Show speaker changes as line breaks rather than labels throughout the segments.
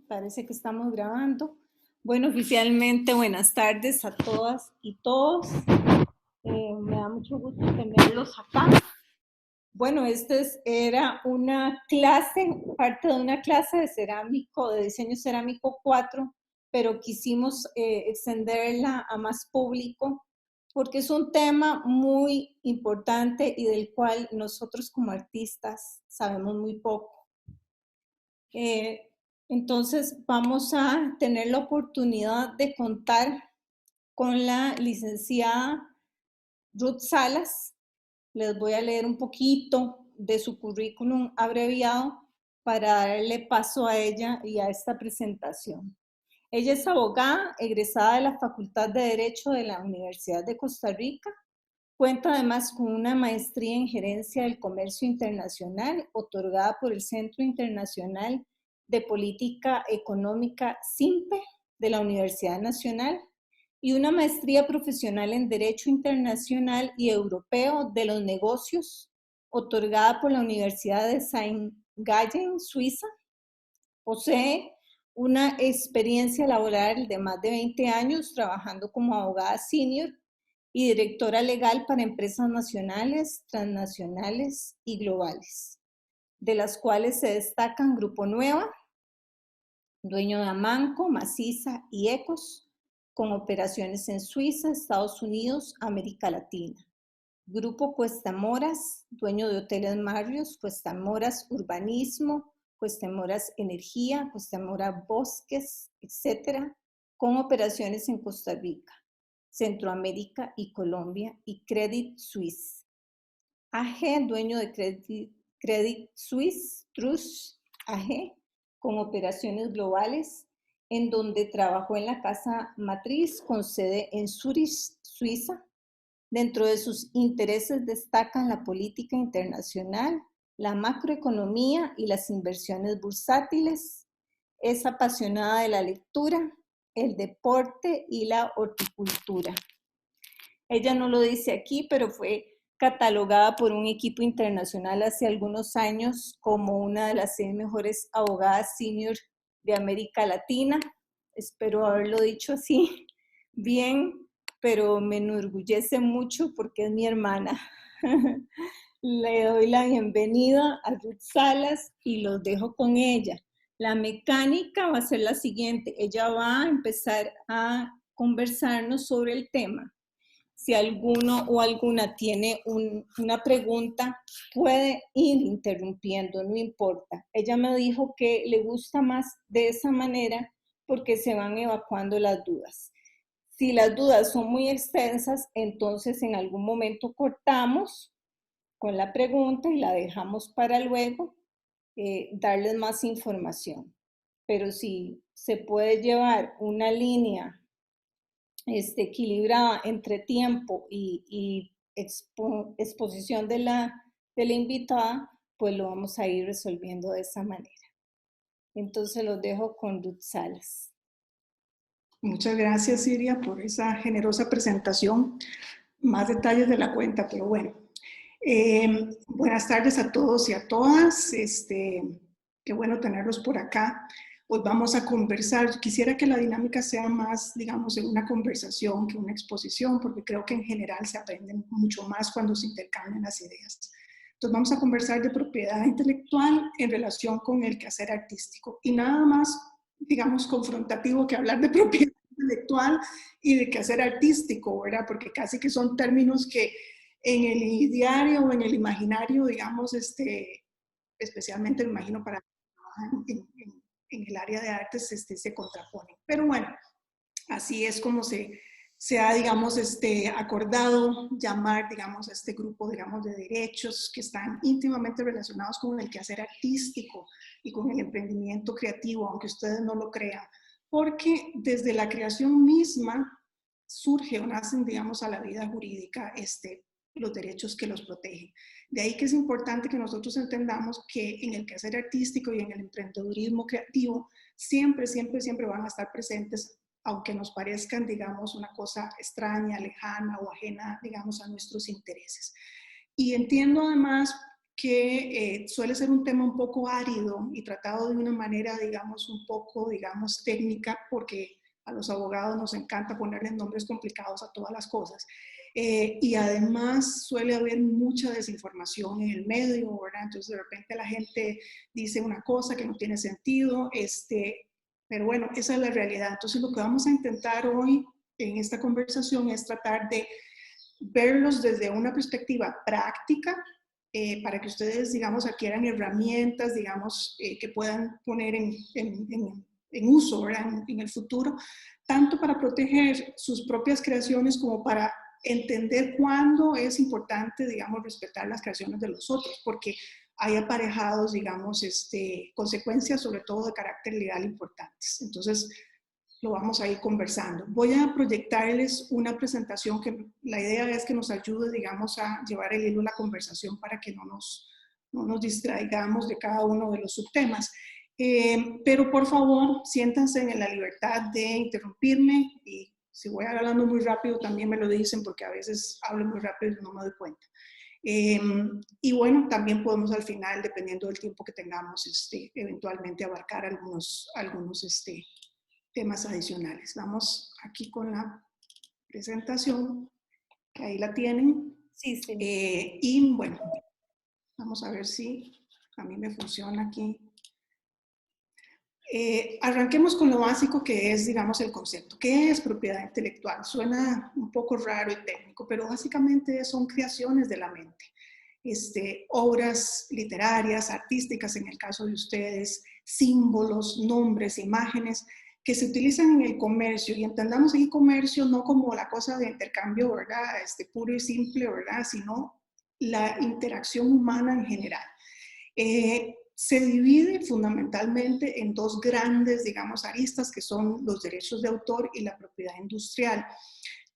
Parece que estamos grabando. Bueno, oficialmente buenas tardes a todas y todos. Me da mucho gusto tenerlos acá. Bueno, era una clase, parte de una clase de cerámico, de diseño cerámico 4, pero quisimos extenderla a más público porque es un tema muy importante y del cual nosotros como artistas sabemos muy poco. Entonces vamos a tener la oportunidad de contar con la licenciada Ruth Salas. Les voy a leer un poquito de su currículum abreviado para darle paso a ella y a esta presentación. Ella es abogada, egresada de la Facultad de Derecho de la Universidad de Costa Rica. Cuenta además con una maestría en Gerencia del Comercio Internacional, otorgada por el Centro Internacional de Política Económica CIMPE de la Universidad Nacional y una maestría profesional en Derecho Internacional y Europeo de los Negocios, otorgada por la Universidad de Saint-Gallen, Suiza. Posee una experiencia laboral de más de 20 años trabajando como abogada senior y directora legal para empresas nacionales, transnacionales y globales, de las cuales se destacan Grupo Nueva, dueño de Amanco, Maciza y Ecos, con operaciones en Suiza, Estados Unidos, América Latina. Grupo Cuesta Moras, dueño de Hoteles Marriott, Cuesta Moras Urbanismo, Cuesta Moras Energía, Cuesta Moras Bosques, etc., con operaciones en Costa Rica, Centroamérica y Colombia, y Credit Suisse. AG, dueño de Credit Suisse Trust AG, con operaciones globales, en donde trabajó en la casa matriz con sede en Zurich, Suiza. Dentro de sus intereses destacan la política internacional, la macroeconomía y las inversiones bursátiles. Es apasionada de la lectura, el deporte y la horticultura. Ella no lo dice aquí, pero fue catalogada por un equipo internacional hace algunos años como una de las 6 mejores abogadas senior de América Latina. Espero haberlo dicho así bien, pero me enorgullece mucho porque es mi hermana. Le doy la bienvenida a Ruth Salas y los dejo con ella. La mecánica va a ser la siguiente. Ella va a empezar a conversarnos sobre el tema. Si alguno o alguna tiene una pregunta, puede ir interrumpiendo, no importa. Ella me dijo que le gusta más de esa manera porque se van evacuando las dudas. Si las dudas son muy extensas, entonces en algún momento cortamos con la pregunta y la dejamos para luego darles más información. Pero si se puede llevar una línea equilibrada entre tiempo y exposición de la invitada, pues lo vamos a ir resolviendo de esa manera. Entonces los dejo con Ruth Salas.
Muchas gracias, Siria, por esa generosa presentación. Más detalles de la cuenta, pero bueno. Buenas tardes a todos y a todas. Qué bueno tenerlos por acá. Hoy vamos a conversar. Quisiera que la dinámica sea más, digamos, en una conversación que una exposición, porque creo que en general se aprenden mucho más cuando se intercambian las ideas. Entonces vamos a conversar de propiedad intelectual en relación con el quehacer artístico. Y nada más, digamos, confrontativo que hablar de propiedad intelectual y de quehacer artístico, ¿verdad? Porque casi que son términos que en el diario o en el imaginario, digamos, especialmente me imagino para en el área de artes, se contraponen. Pero bueno, así es como se ha, digamos, acordado llamar, digamos, a este grupo, digamos, de derechos que están íntimamente relacionados con el quehacer artístico y con el emprendimiento creativo, aunque ustedes no lo crean, porque desde la creación misma surge o nacen, digamos, a la vida jurídica los derechos que los protegen. De ahí que es importante que nosotros entendamos que en el quehacer artístico y en el emprendedurismo creativo siempre, siempre, siempre van a estar presentes aunque nos parezcan, digamos, una cosa extraña, lejana o ajena, digamos, a nuestros intereses. Y entiendo además que suele ser un tema un poco árido y tratado de una manera, digamos, un poco, digamos, técnica, porque a los abogados nos encanta ponerles nombres complicados a todas las cosas. Y además suele haber mucha desinformación en el medio, ¿verdad? Entonces de repente la gente dice una cosa que no tiene sentido, pero bueno, esa es la realidad. Entonces lo que vamos a intentar hoy en esta conversación es tratar de verlos desde una perspectiva práctica, para que ustedes, digamos, adquieran herramientas, digamos, que puedan poner en uso, ¿verdad? En el futuro, tanto para proteger sus propias creaciones como para entender cuándo es importante, digamos, respetar las creaciones de los otros, porque hay aparejados, digamos, consecuencias, sobre todo de carácter legal, importantes. Entonces, lo vamos a ir conversando. Voy a proyectarles una presentación que la idea es que nos ayude, digamos, a llevar el hilo de la conversación para que no nos distraigamos de cada uno de los subtemas. Pero por favor, siéntanse en la libertad de interrumpirme y si voy hablando muy rápido también me lo dicen porque a veces hablo muy rápido y no me doy cuenta. Y bueno, también podemos al final, dependiendo del tiempo que tengamos, eventualmente abarcar algunos temas adicionales. Vamos aquí con la presentación, que ahí la tienen.
Sí, sí.
Y bueno, vamos a ver si a mí me funciona aquí. Arranquemos con lo básico que es, digamos, el concepto. ¿Qué es propiedad intelectual? Suena un poco raro y técnico, pero básicamente son creaciones de la mente. Obras literarias, artísticas en el caso de ustedes, símbolos, nombres, imágenes, que se utilizan en el comercio, y entendamos aquí comercio no como la cosa de intercambio, ¿verdad? Puro y simple, ¿verdad? Sino la interacción humana en general. Se divide fundamentalmente en dos grandes, digamos, aristas, que son los derechos de autor y la propiedad industrial.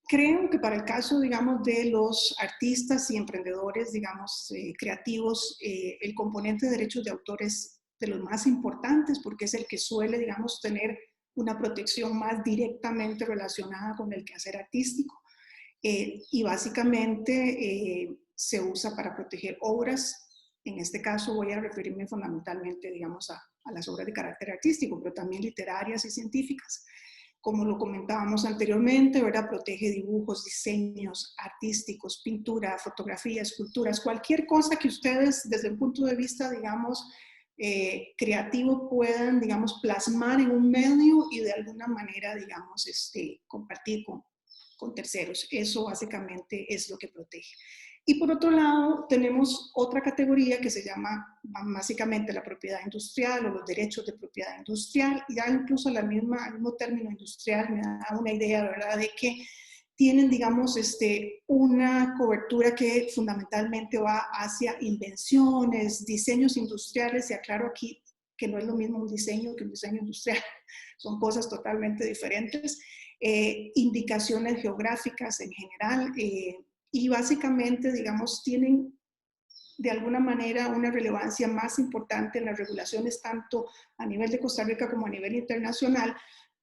Creo que para el caso, digamos, de los artistas y emprendedores, digamos, creativos, el componente de derechos de autor es de los más importantes porque es el que suele, digamos, tener una protección más directamente relacionada con el quehacer artístico. Y básicamente se usa para proteger obras. En este caso voy a referirme fundamentalmente, digamos, a las obras de carácter artístico, pero también literarias y científicas. Como lo comentábamos anteriormente, ¿verdad? Protege dibujos, diseños artísticos, pintura, fotografía, esculturas, cualquier cosa que ustedes desde el punto de vista, digamos, creativo puedan, digamos, plasmar en un medio y de alguna manera, digamos, compartir con terceros. Eso básicamente es lo que protege. Y por otro lado, tenemos otra categoría que se llama básicamente la propiedad industrial o los derechos de propiedad industrial. Ya incluso el mismo término industrial me da una idea, ¿verdad?, de que tienen, digamos, una cobertura que fundamentalmente va hacia invenciones, diseños industriales, y aclaro aquí que no es lo mismo un diseño que un diseño industrial, son cosas totalmente diferentes, indicaciones geográficas en general, y básicamente, digamos, tienen de alguna manera una relevancia más importante en las regulaciones tanto a nivel de Costa Rica como a nivel internacional,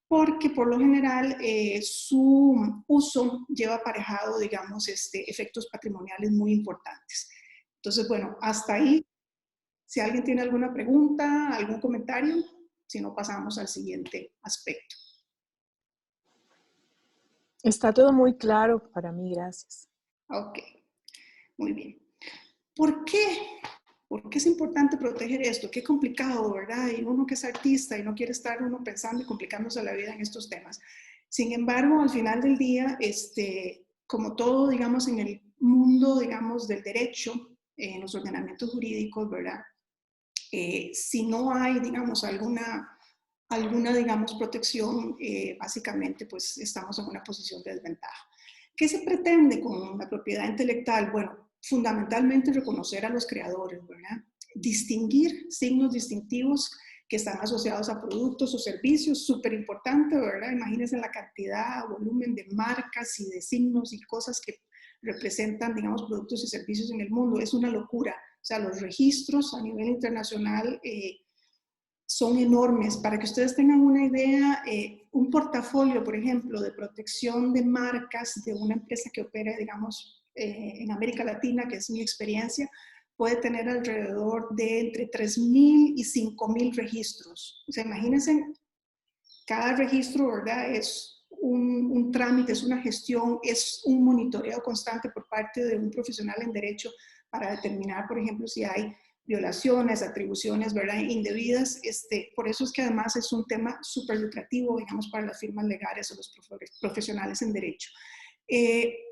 porque por lo general su uso lleva aparejado, digamos, efectos patrimoniales muy importantes. Entonces, bueno, hasta ahí. Si alguien tiene alguna pregunta, algún comentario, si no pasamos al siguiente aspecto.
Está todo muy claro para mí, gracias.
Ok, muy bien. ¿Por qué? ¿Por qué es importante proteger esto? Qué complicado, ¿verdad? Y uno que es artista y no quiere estar uno pensando y complicándose la vida en estos temas. Sin embargo, al final del día, como todo, digamos, en el mundo, digamos, del derecho, en los ordenamientos jurídicos, ¿verdad? Si no hay, digamos, alguna digamos, protección, básicamente, pues estamos en una posición de desventaja. ¿Qué se pretende con la propiedad intelectual? Bueno, fundamentalmente reconocer a los creadores, ¿verdad? Distinguir signos distintivos que están asociados a productos o servicios, súper importante, ¿verdad? Imagínense la cantidad, volumen de marcas y de signos y cosas que representan, digamos, productos y servicios en el mundo. Es una locura. O sea, los registros a nivel internacional son enormes. Para que ustedes tengan una idea, un portafolio, por ejemplo, de protección de marcas de una empresa que opera, digamos, en América Latina, que es mi experiencia, puede tener alrededor de entre 3,000 y 5,000 registros. O sea, imagínense, cada registro, ¿verdad? Es un trámite, es una gestión, es un monitoreo constante por parte de un profesional en derecho para determinar, por ejemplo, si hay violaciones, atribuciones, ¿verdad?, indebidas. Por eso es que además es un tema súper lucrativo, digamos, para las firmas legales o los profesionales en derecho.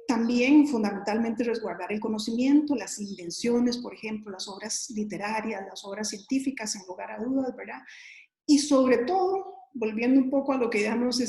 También, fundamentalmente, resguardar el conocimiento, las invenciones, por ejemplo, las obras literarias, las obras científicas, sin lugar a dudas, ¿verdad? Y sobre todo, volviendo un poco a lo que ya hemos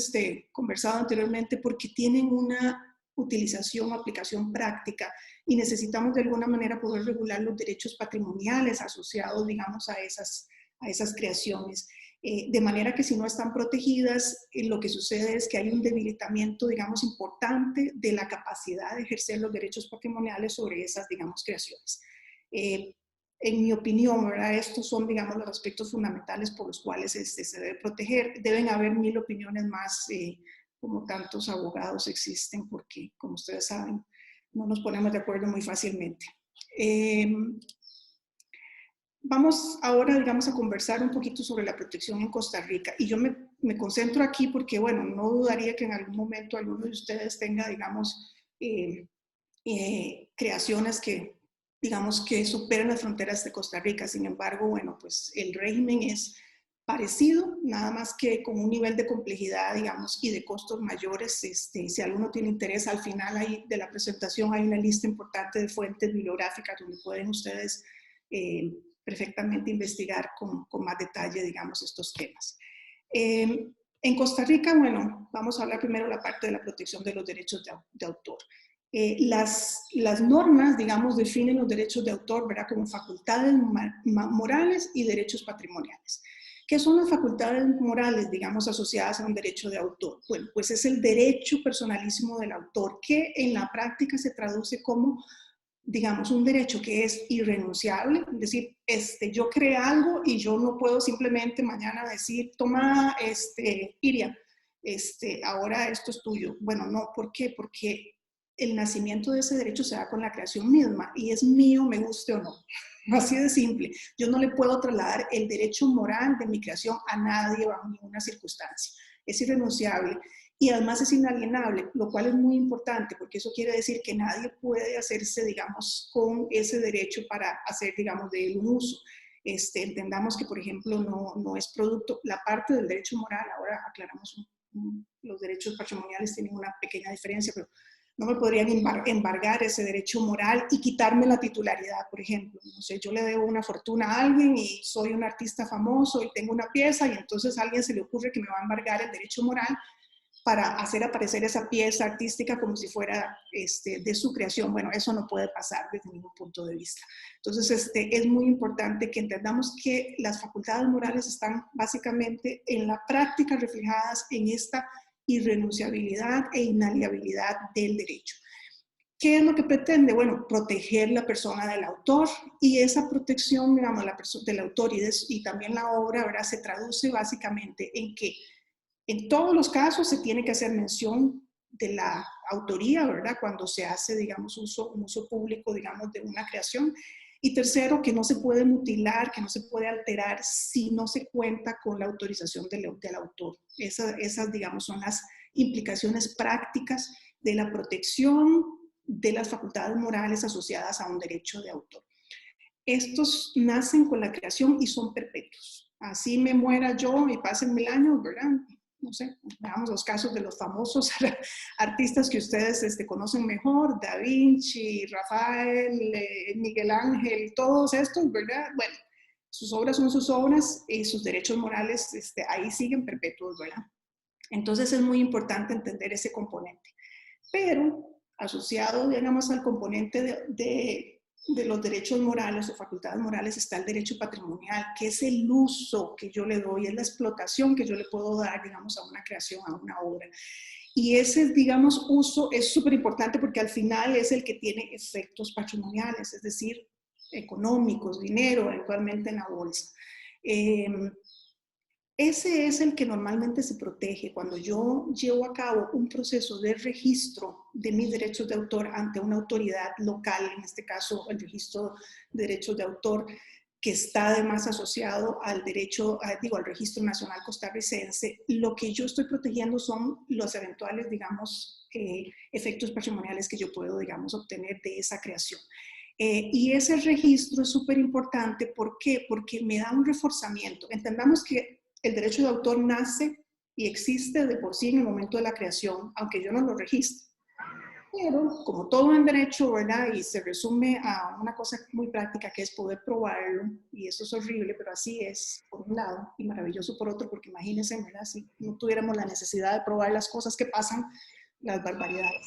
conversado anteriormente, porque tienen una utilización o aplicación práctica y necesitamos de alguna manera poder regular los derechos patrimoniales asociados, digamos, a esas creaciones. De manera que si no están protegidas, lo que sucede es que hay un debilitamiento, digamos, importante de la capacidad de ejercer los derechos patrimoniales sobre esas, digamos, creaciones. En mi opinión, ¿verdad? Estos son, digamos, los aspectos fundamentales por los cuales se debe proteger. Deben haber 1000 opiniones más, como tantos abogados existen, porque, como ustedes saben, no nos ponemos de acuerdo muy fácilmente. Vamos ahora, digamos, a conversar un poquito sobre la protección en Costa Rica. Y yo me concentro aquí porque, bueno, no dudaría que en algún momento alguno de ustedes tenga, digamos, creaciones que, digamos, que superen las fronteras de Costa Rica. Sin embargo, bueno, pues el régimen es parecido, nada más que con un nivel de complejidad, digamos, y de costos mayores. Si alguno tiene interés, al final ahí de la presentación hay una lista importante de fuentes bibliográficas donde pueden ustedes perfectamente investigar con más detalle, digamos, estos temas. En Costa Rica, bueno, vamos a hablar primero de la parte de la protección de los derechos de autor. Las normas, digamos, definen los derechos de autor, ¿verdad?, como facultades morales y derechos patrimoniales. ¿Qué son las facultades morales, digamos, asociadas a un derecho de autor? Bueno, pues es el derecho personalísimo del autor, que en la práctica se traduce como, digamos, un derecho que es irrenunciable. Es decir, yo creé algo y yo no puedo simplemente mañana decir, toma, Iria, ahora esto es tuyo. Bueno, no, ¿por qué? Porque el nacimiento de ese derecho se da con la creación misma y es mío, me guste o no. Así de simple. Yo no le puedo trasladar el derecho moral de mi creación a nadie bajo ninguna circunstancia. Es irrenunciable y además es inalienable, lo cual es muy importante porque eso quiere decir que nadie puede hacerse, digamos, con ese derecho para hacer, digamos, de él un uso. Entendamos que, por ejemplo, no es producto, la parte del derecho moral, ahora aclaramos, los derechos patrimoniales tienen una pequeña diferencia, pero no me podrían embargar ese derecho moral y quitarme la titularidad, por ejemplo. No sé, yo le debo una fortuna a alguien y soy un artista famoso y tengo una pieza y entonces a alguien se le ocurre que me va a embargar el derecho moral para hacer aparecer esa pieza artística como si fuera de su creación. Bueno, eso no puede pasar desde ningún punto de vista. Entonces, es muy importante que entendamos que las facultades morales están básicamente en la práctica reflejadas en esta irrenunciabilidad e inaliabilidad del derecho. ¿Qué es lo que pretende? Bueno, proteger la persona del autor, y esa protección, digamos, del autor y también la obra, ¿verdad?, se traduce básicamente en que en todos los casos se tiene que hacer mención de la autoría, ¿verdad?, cuando se hace, digamos, un uso público, digamos, de una creación. Y tercero, que no se puede mutilar, que no se puede alterar si no se cuenta con la autorización del autor. Esas, digamos, son las implicaciones prácticas de la protección de las facultades morales asociadas a un derecho de autor. Estos nacen con la creación y son perpetuos. Así me muera yo y pasen 1000 años, ¿verdad? No sé, veamos los casos de los famosos artistas que ustedes conocen mejor, Da Vinci, Rafael, Miguel Ángel, todos estos, ¿verdad? Bueno, sus obras son sus obras y sus derechos morales ahí siguen perpetuos, ¿verdad? Entonces es muy importante entender ese componente. Pero asociado, digamos, al componente de los derechos morales o facultades morales está el derecho patrimonial, que es el uso que yo le doy, es la explotación que yo le puedo dar, digamos, a una creación, a una obra. Y ese, digamos, uso es súper importante porque al final es el que tiene efectos patrimoniales, es decir, económicos, dinero, eventualmente en la bolsa. Ese es el que normalmente se protege cuando yo llevo a cabo un proceso de registro de mis derechos de autor ante una autoridad local, en este caso el registro de derechos de autor, que está además asociado al derecho, al registro nacional costarricense. Lo que yo estoy protegiendo son los eventuales, digamos, efectos patrimoniales que yo puedo, digamos, obtener de esa creación. Y ese registro es súper importante. ¿Por qué? Porque me da un reforzamiento. Entendamos que el derecho de autor nace y existe de por sí en el momento de la creación, aunque yo no lo registre. Pero, como todo en derecho, ¿verdad? Y se resume a una cosa muy práctica que es poder probarlo, y eso es horrible, pero así es, por un lado, y maravilloso por otro, porque imagínense, ¿verdad? Si no tuviéramos la necesidad de probar las cosas que pasan, las barbaridades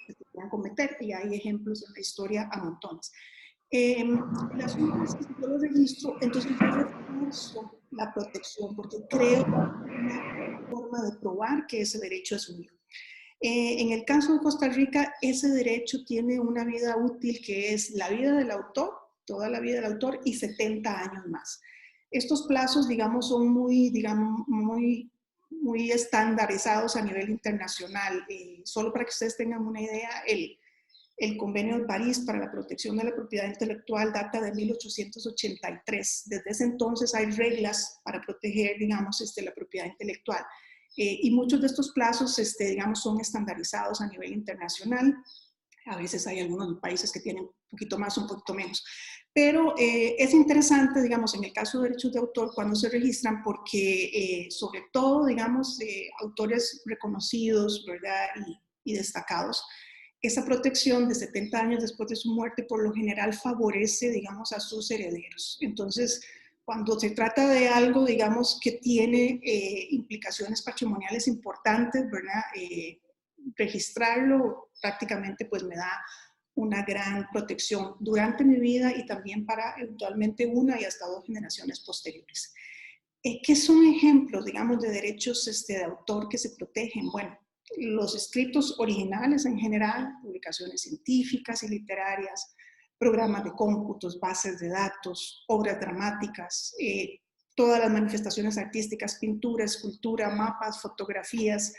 que se puedan cometer, y hay ejemplos en la historia a montones. El asunto es que si yo lo registro, entonces yo refuerzo la protección, porque creo una forma de probar que ese derecho es mío. En el caso de Costa Rica, ese derecho tiene una vida útil que es la vida del autor, toda la vida del autor, y 70 años más. Estos plazos, digamos, son muy estandarizados a nivel internacional. Solo para que ustedes tengan una idea, el Convenio de París para la protección de la propiedad intelectual data de 1883. Desde ese entonces hay reglas para proteger, digamos, la propiedad intelectual. Y muchos de estos plazos, digamos, son estandarizados a nivel internacional. A veces hay algunos países que tienen un poquito más o un poquito menos. Pero es interesante, digamos, en el caso de derechos de autor, cuando se registran, porque sobre todo, digamos, autores reconocidos, ¿verdad? Y destacados, esa protección de 70 años después de su muerte por lo general favorece, digamos, a sus herederos. Entonces, cuando se trata de algo, digamos, que tiene implicaciones patrimoniales importantes, ¿verdad? Registrarlo prácticamente pues me da una gran protección durante mi vida y también para eventualmente una y hasta 2 generaciones posteriores. ¿Qué son ejemplos, digamos, de derechos de autor que se protegen? Bueno, los escritos originales en general, publicaciones científicas y literarias, programas de cómputos, bases de datos, obras dramáticas, todas las manifestaciones artísticas, pintura, escultura, mapas, fotografías,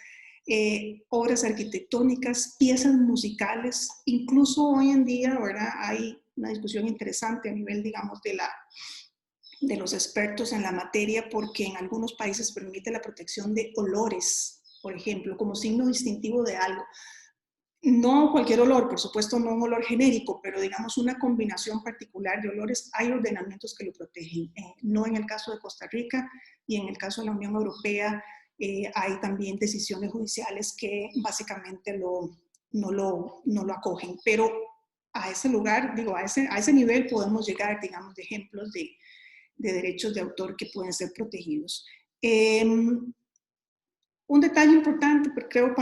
obras arquitectónicas, piezas musicales. Incluso hoy en día, ¿verdad? Hay una discusión interesante a nivel, digamos, de los expertos en la materia, porque en algunos países permite la protección de olores, por ejemplo, como signo distintivo de algo. No cualquier olor, por supuesto, no un olor genérico, pero digamos una combinación particular de olores. Hay ordenamientos que lo protegen, no en el caso de Costa Rica, y en el caso de la Unión Europea hay también decisiones judiciales que básicamente no lo acogen. Pero a ese lugar, digo, a ese nivel podemos llegar, digamos, de ejemplos de derechos de autor que pueden ser protegidos. Un detalle importante, pero creo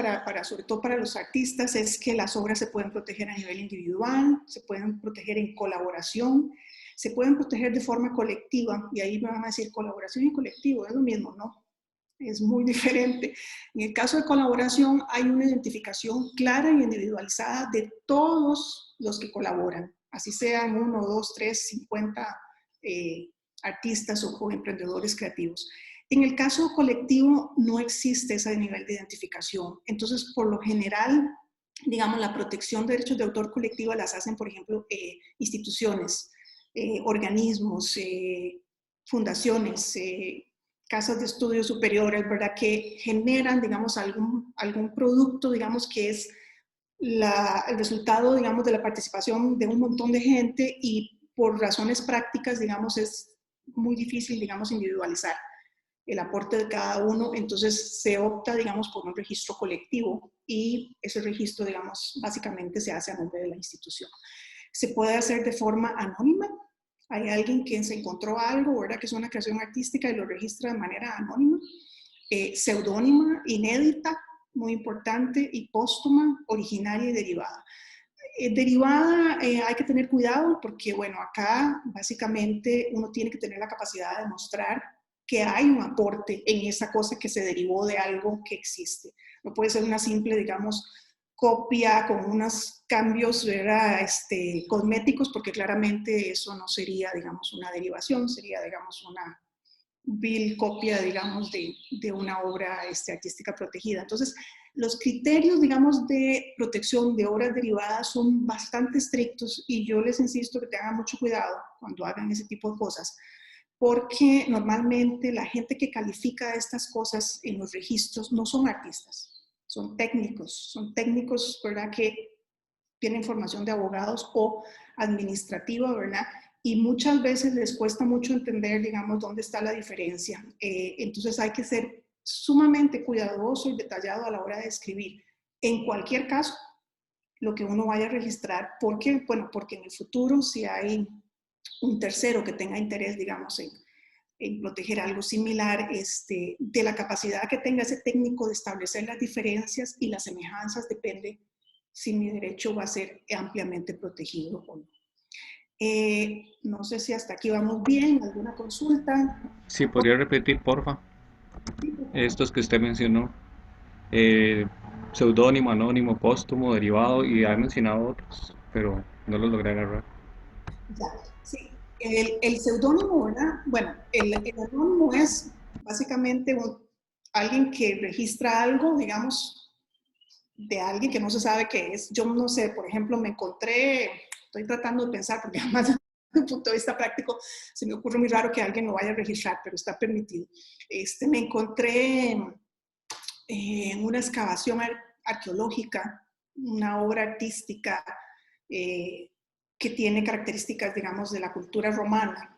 sobre todo para los artistas, es que las obras se pueden proteger a nivel individual, se pueden proteger en colaboración, se pueden proteger de forma colectiva, y ahí me van a decir, colaboración y colectivo, es lo mismo, ¿no? Es muy diferente. En el caso de colaboración hay una identificación clara y individualizada de todos los que colaboran, así sean 1, 2, 3, 50 artistas o emprendedores creativos. En el caso colectivo no existe ese nivel de identificación. Entonces, por lo general, digamos, la protección de derechos de autor colectiva las hacen, por ejemplo, instituciones, organismos, fundaciones, casas de estudios superiores, ¿verdad? Que generan, digamos, algún producto, digamos, que es el resultado, digamos, de la participación de un montón de gente, y por razones prácticas, digamos, es muy difícil, digamos, individualizar el aporte de cada uno. Entonces se opta, digamos, por un registro colectivo, y ese registro, digamos, básicamente se hace a nombre de la institución. Se puede hacer de forma anónima. Hay alguien que se encontró algo, ¿verdad?, que es una creación artística, y lo registra de manera anónima. Seudónima, inédita, muy importante, y póstuma, originaria y derivada. Derivada, hay que tener cuidado porque, bueno, acá básicamente uno tiene que tener la capacidad de demostrar que hay un aporte en esa cosa que se derivó de algo que existe. No puede ser una simple, digamos, copia con unos cambios, ¿verdad?, cosméticos, porque claramente eso no sería, digamos, una derivación, sería, digamos, vil copia, digamos, de una obra artística protegida. Entonces, los criterios, digamos, de protección de obras derivadas son bastante estrictos y yo les insisto que tengan mucho cuidado cuando hagan ese tipo de cosas, porque normalmente la gente que califica estas cosas en los registros no son artistas, son técnicos, ¿verdad?, que tienen formación de abogados o administrativa, ¿verdad? Y muchas veces les cuesta mucho entender, digamos, dónde está la diferencia. Entonces hay que ser sumamente cuidadoso y detallado a la hora de escribir. En cualquier caso, lo que uno vaya a registrar, porque, bueno, porque en el futuro, si hay un tercero que tenga interés, digamos, en proteger algo similar, de la capacidad que tenga ese técnico de establecer las diferencias y las semejanzas, depende si mi derecho va a ser ampliamente protegido o no. No sé si hasta aquí vamos bien, ¿alguna consulta?
Sí, podría repetir, porfa, estos que usted mencionó, seudónimo, anónimo, póstumo, derivado, y ha mencionado otros, pero no los logré agarrar.
Ya, sí. El seudónimo, ¿verdad? Bueno, el anónimo es básicamente alguien que registra algo, digamos, de alguien que no se sabe qué es. Yo no sé, por ejemplo, me encontré, estoy tratando de pensar, porque además desde un punto de vista práctico se me ocurre muy raro que alguien lo vaya a registrar, pero está permitido. Me encontré en una excavación arqueológica, una obra artística que tiene características, digamos, de la cultura romana,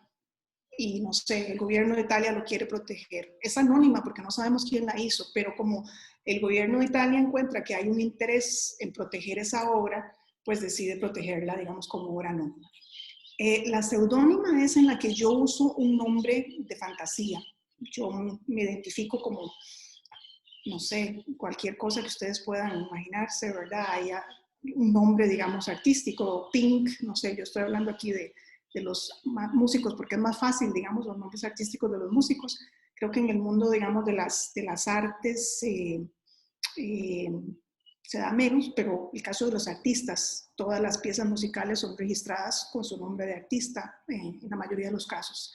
y no sé, el gobierno de Italia lo quiere proteger. Es anónima porque no sabemos quién la hizo, pero como el gobierno de Italia encuentra que hay un interés en proteger esa obra, pues decide protegerla, digamos, como obra anónima. La seudónima es en la que yo uso un nombre de fantasía. Yo me identifico como, no sé, cualquier cosa que ustedes puedan imaginarse, ¿verdad? Hay un nombre, digamos, artístico, Pink, no sé, yo estoy hablando aquí de los músicos, porque es más fácil, digamos, los nombres artísticos de los músicos. Creo que en el mundo, digamos, de las artes se da menos, pero el caso de los artistas, todas las piezas musicales son registradas con su nombre de artista en la mayoría de los casos.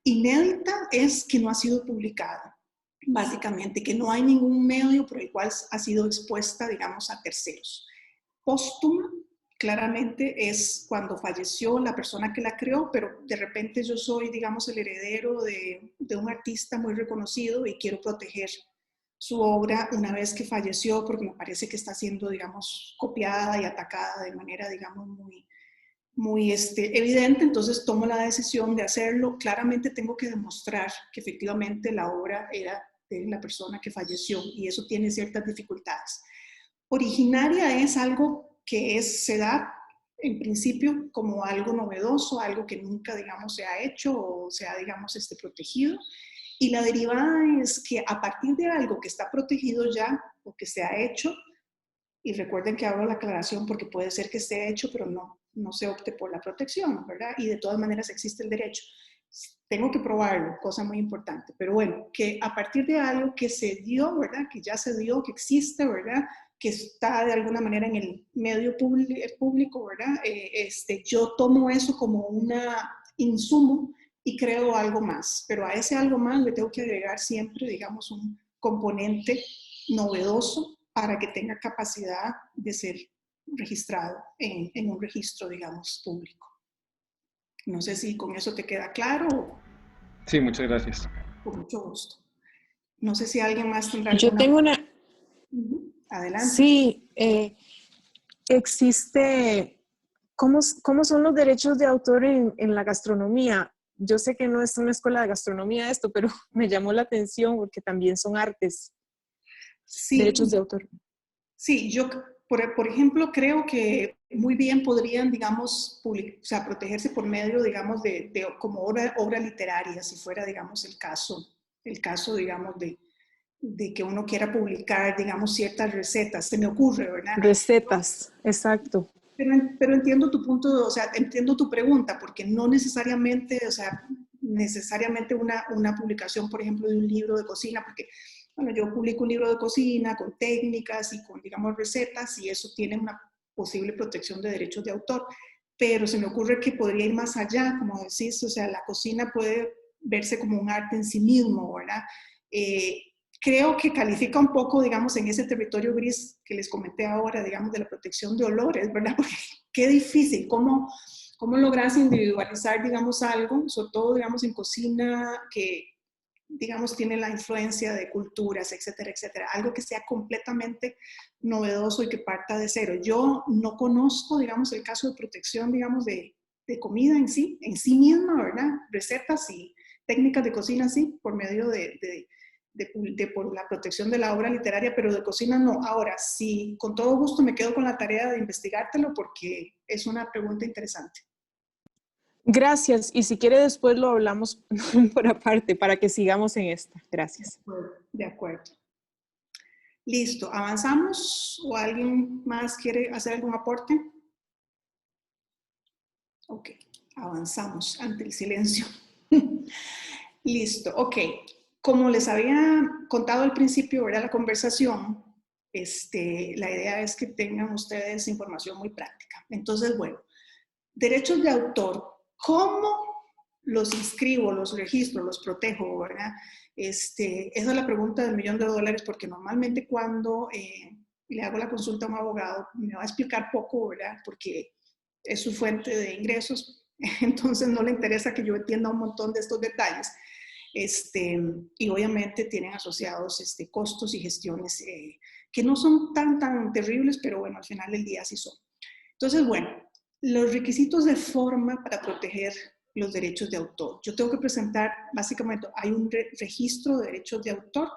Inédita es que no ha sido publicada, básicamente, que no hay ningún medio por el cual ha sido expuesta, digamos, a terceros. Póstuma, claramente, es cuando falleció la persona que la creó, pero de repente yo soy, digamos, el heredero de un artista muy reconocido y quiero proteger su obra una vez que falleció, porque me parece que está siendo, digamos, copiada y atacada de manera, digamos, muy evidente, entonces tomo la decisión de hacerlo. Claramente tengo que demostrar que efectivamente la obra era de la persona que falleció y eso tiene ciertas dificultades. Originaria es algo que se da en principio como algo novedoso, algo que nunca, digamos, se ha hecho o se ha, digamos, protegido. Y la derivada es que a partir de algo que está protegido ya o que se ha hecho, y recuerden que hago la aclaración porque puede ser que esté hecho, pero no se opte por la protección, ¿verdad? Y de todas maneras existe el derecho. Tengo que probarlo, cosa muy importante. Pero bueno, que a partir de algo que se dio, ¿verdad? Que ya se dio, que existe, ¿verdad? Que está de alguna manera en el medio público, ¿verdad? Yo tomo eso como un insumo y creo algo más. Pero a ese algo más le tengo que agregar siempre, digamos, un componente novedoso para que tenga capacidad de ser registrado en un registro, digamos, público. No sé si con eso te queda claro.
Sí, muchas gracias.
Con mucho gusto. No sé si alguien más tendrá
Yo
alguna...
tengo una...
Adelante.
Sí, existe... ¿Cómo son los derechos de autor en la gastronomía? Yo sé que no es una escuela de gastronomía esto, pero me llamó la atención porque también son artes.
Sí,
Derechos de autor.
Sí, yo, por ejemplo, creo que muy bien podrían, digamos, protegerse por medio, digamos, como obra literaria, si fuera, digamos, el caso, digamos, de que uno quiera publicar, digamos, ciertas recetas. Se me ocurre, ¿verdad?
Recetas, exacto.
Pero entiendo tu punto, o sea, entiendo tu pregunta, porque no necesariamente, o sea, necesariamente una publicación, por ejemplo, de un libro de cocina, porque, bueno, yo publico un libro de cocina con técnicas y con, digamos, recetas, y eso tiene una posible protección de derechos de autor, pero se me ocurre que podría ir más allá, como decís, o sea, la cocina puede verse como un arte en sí mismo, ¿verdad? Creo que califica un poco, digamos, en ese territorio gris que les comenté ahora, digamos, de la protección de olores, ¿verdad? Porque qué difícil, ¿cómo logras individualizar, digamos, algo, sobre todo, digamos, en cocina, que, digamos, tiene la influencia de culturas, etcétera, etcétera. Algo que sea completamente novedoso y que parta de cero. Yo no conozco, digamos, el caso de protección, digamos, de comida en sí misma, ¿verdad? Recetas y técnicas de cocina, sí, por medio por la protección de la obra literaria, pero de cocina no. Ahora, sí, con todo gusto me quedo con la tarea de investigártelo porque es una pregunta interesante.
Gracias. Y si quiere después lo hablamos por aparte para que sigamos en esta. Gracias.
De acuerdo. Listo. ¿Avanzamos? ¿O alguien más quiere hacer algún aporte? Ok. Avanzamos ante el silencio. Listo. Ok. Como les había contado al principio, ¿verdad? La conversación, la idea es que tengan ustedes información muy práctica. Entonces, bueno, derechos de autor, ¿cómo los inscribo, los registro, los protejo, ¿verdad? Esa es la pregunta del $1.000.000, porque normalmente cuando le hago la consulta a un abogado, me va a explicar poco, ¿verdad? Porque es su fuente de ingresos, entonces no le interesa que yo entienda un montón de estos detalles. Y obviamente tienen asociados costos y gestiones que no son tan terribles, pero bueno, al final del día sí son. Entonces, bueno, los requisitos de forma para proteger los derechos de autor. Yo tengo que presentar, básicamente, hay un registro de derechos de autor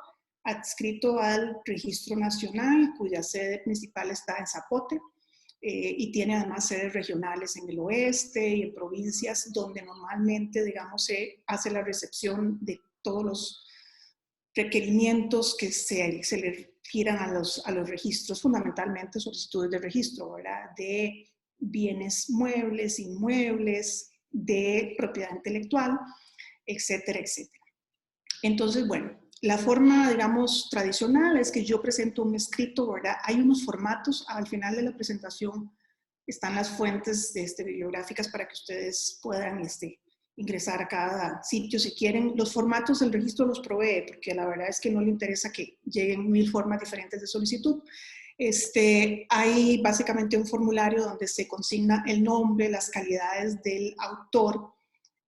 adscrito al Registro Nacional, cuya sede principal está en Zapote, y tiene además sedes regionales en el oeste y en provincias donde normalmente, digamos, se hace la recepción de todos los requerimientos que se le giran a los registros, fundamentalmente solicitudes de registro, ¿verdad? De bienes muebles, inmuebles, de propiedad intelectual, etcétera, etcétera. Entonces, bueno, la forma, digamos, tradicional es que yo presento un escrito, ¿verdad? Hay unos formatos, al final de la presentación están las fuentes bibliográficas para que ustedes puedan ingresar a cada sitio si quieren. Los formatos del registro los provee, porque la verdad es que no le interesa que lleguen 1000 formas diferentes de solicitud. Hay básicamente un formulario donde se consigna el nombre, las calidades del autor,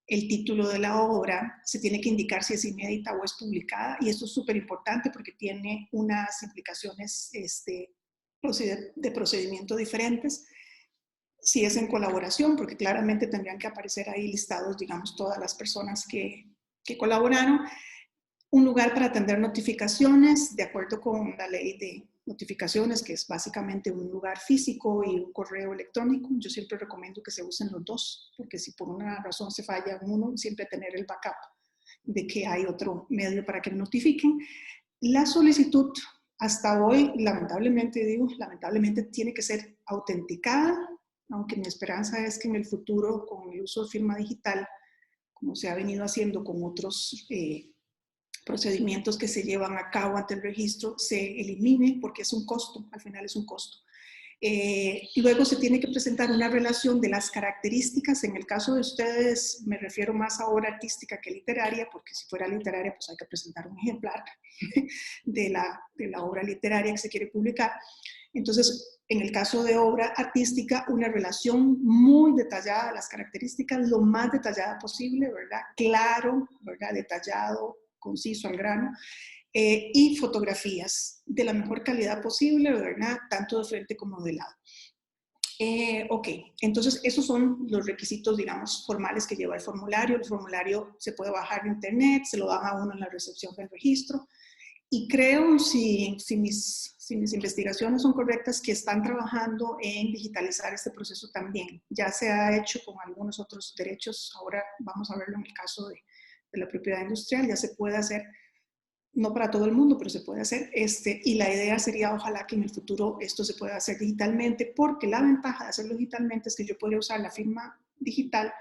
el título de la obra, se tiene que indicar si es inédita o es publicada, y esto es súper importante porque tiene unas implicaciones de procedimiento diferentes. Si es en colaboración, porque claramente tendrían que aparecer ahí listados, digamos, todas las personas que colaboraron. Un lugar para atender notificaciones, de acuerdo con la ley de notificaciones, que es básicamente un lugar físico y un correo electrónico. Yo siempre recomiendo que se usen los dos, porque si por una razón se falla uno, siempre tener el backup de que hay otro medio para que notifiquen. La solicitud, hasta hoy, lamentablemente tiene que ser autenticada, aunque mi esperanza es que en el futuro, con el uso de firma digital, como se ha venido haciendo con otros procedimientos que se llevan a cabo ante el registro, se elimine, porque es un costo, al final es un costo. Luego se tiene que presentar una relación de las características. En el caso de ustedes, me refiero más a obra artística que literaria, porque si fuera literaria, pues hay que presentar un ejemplar de la obra literaria que se quiere publicar. Entonces, en el caso de obra artística, una relación muy detallada de las características, lo más detallada posible, ¿verdad? Claro, ¿verdad? Detallado, conciso, al grano. Y fotografías de la mejor calidad posible, ¿verdad? Tanto de frente como de lado. Ok, entonces esos son los requisitos, digamos, formales que lleva el formulario. El formulario se puede bajar de internet, se lo dan a uno en la recepción del registro. Y creo, si mis investigaciones son correctas, que están trabajando en digitalizar este proceso también. Ya se ha hecho con algunos otros derechos, ahora vamos a verlo en el caso de la propiedad industrial, ya se puede hacer, no para todo el mundo, pero se puede hacer, y la idea sería ojalá que en el futuro esto se pueda hacer digitalmente, porque la ventaja de hacerlo digitalmente es que yo podría usar la firma digital,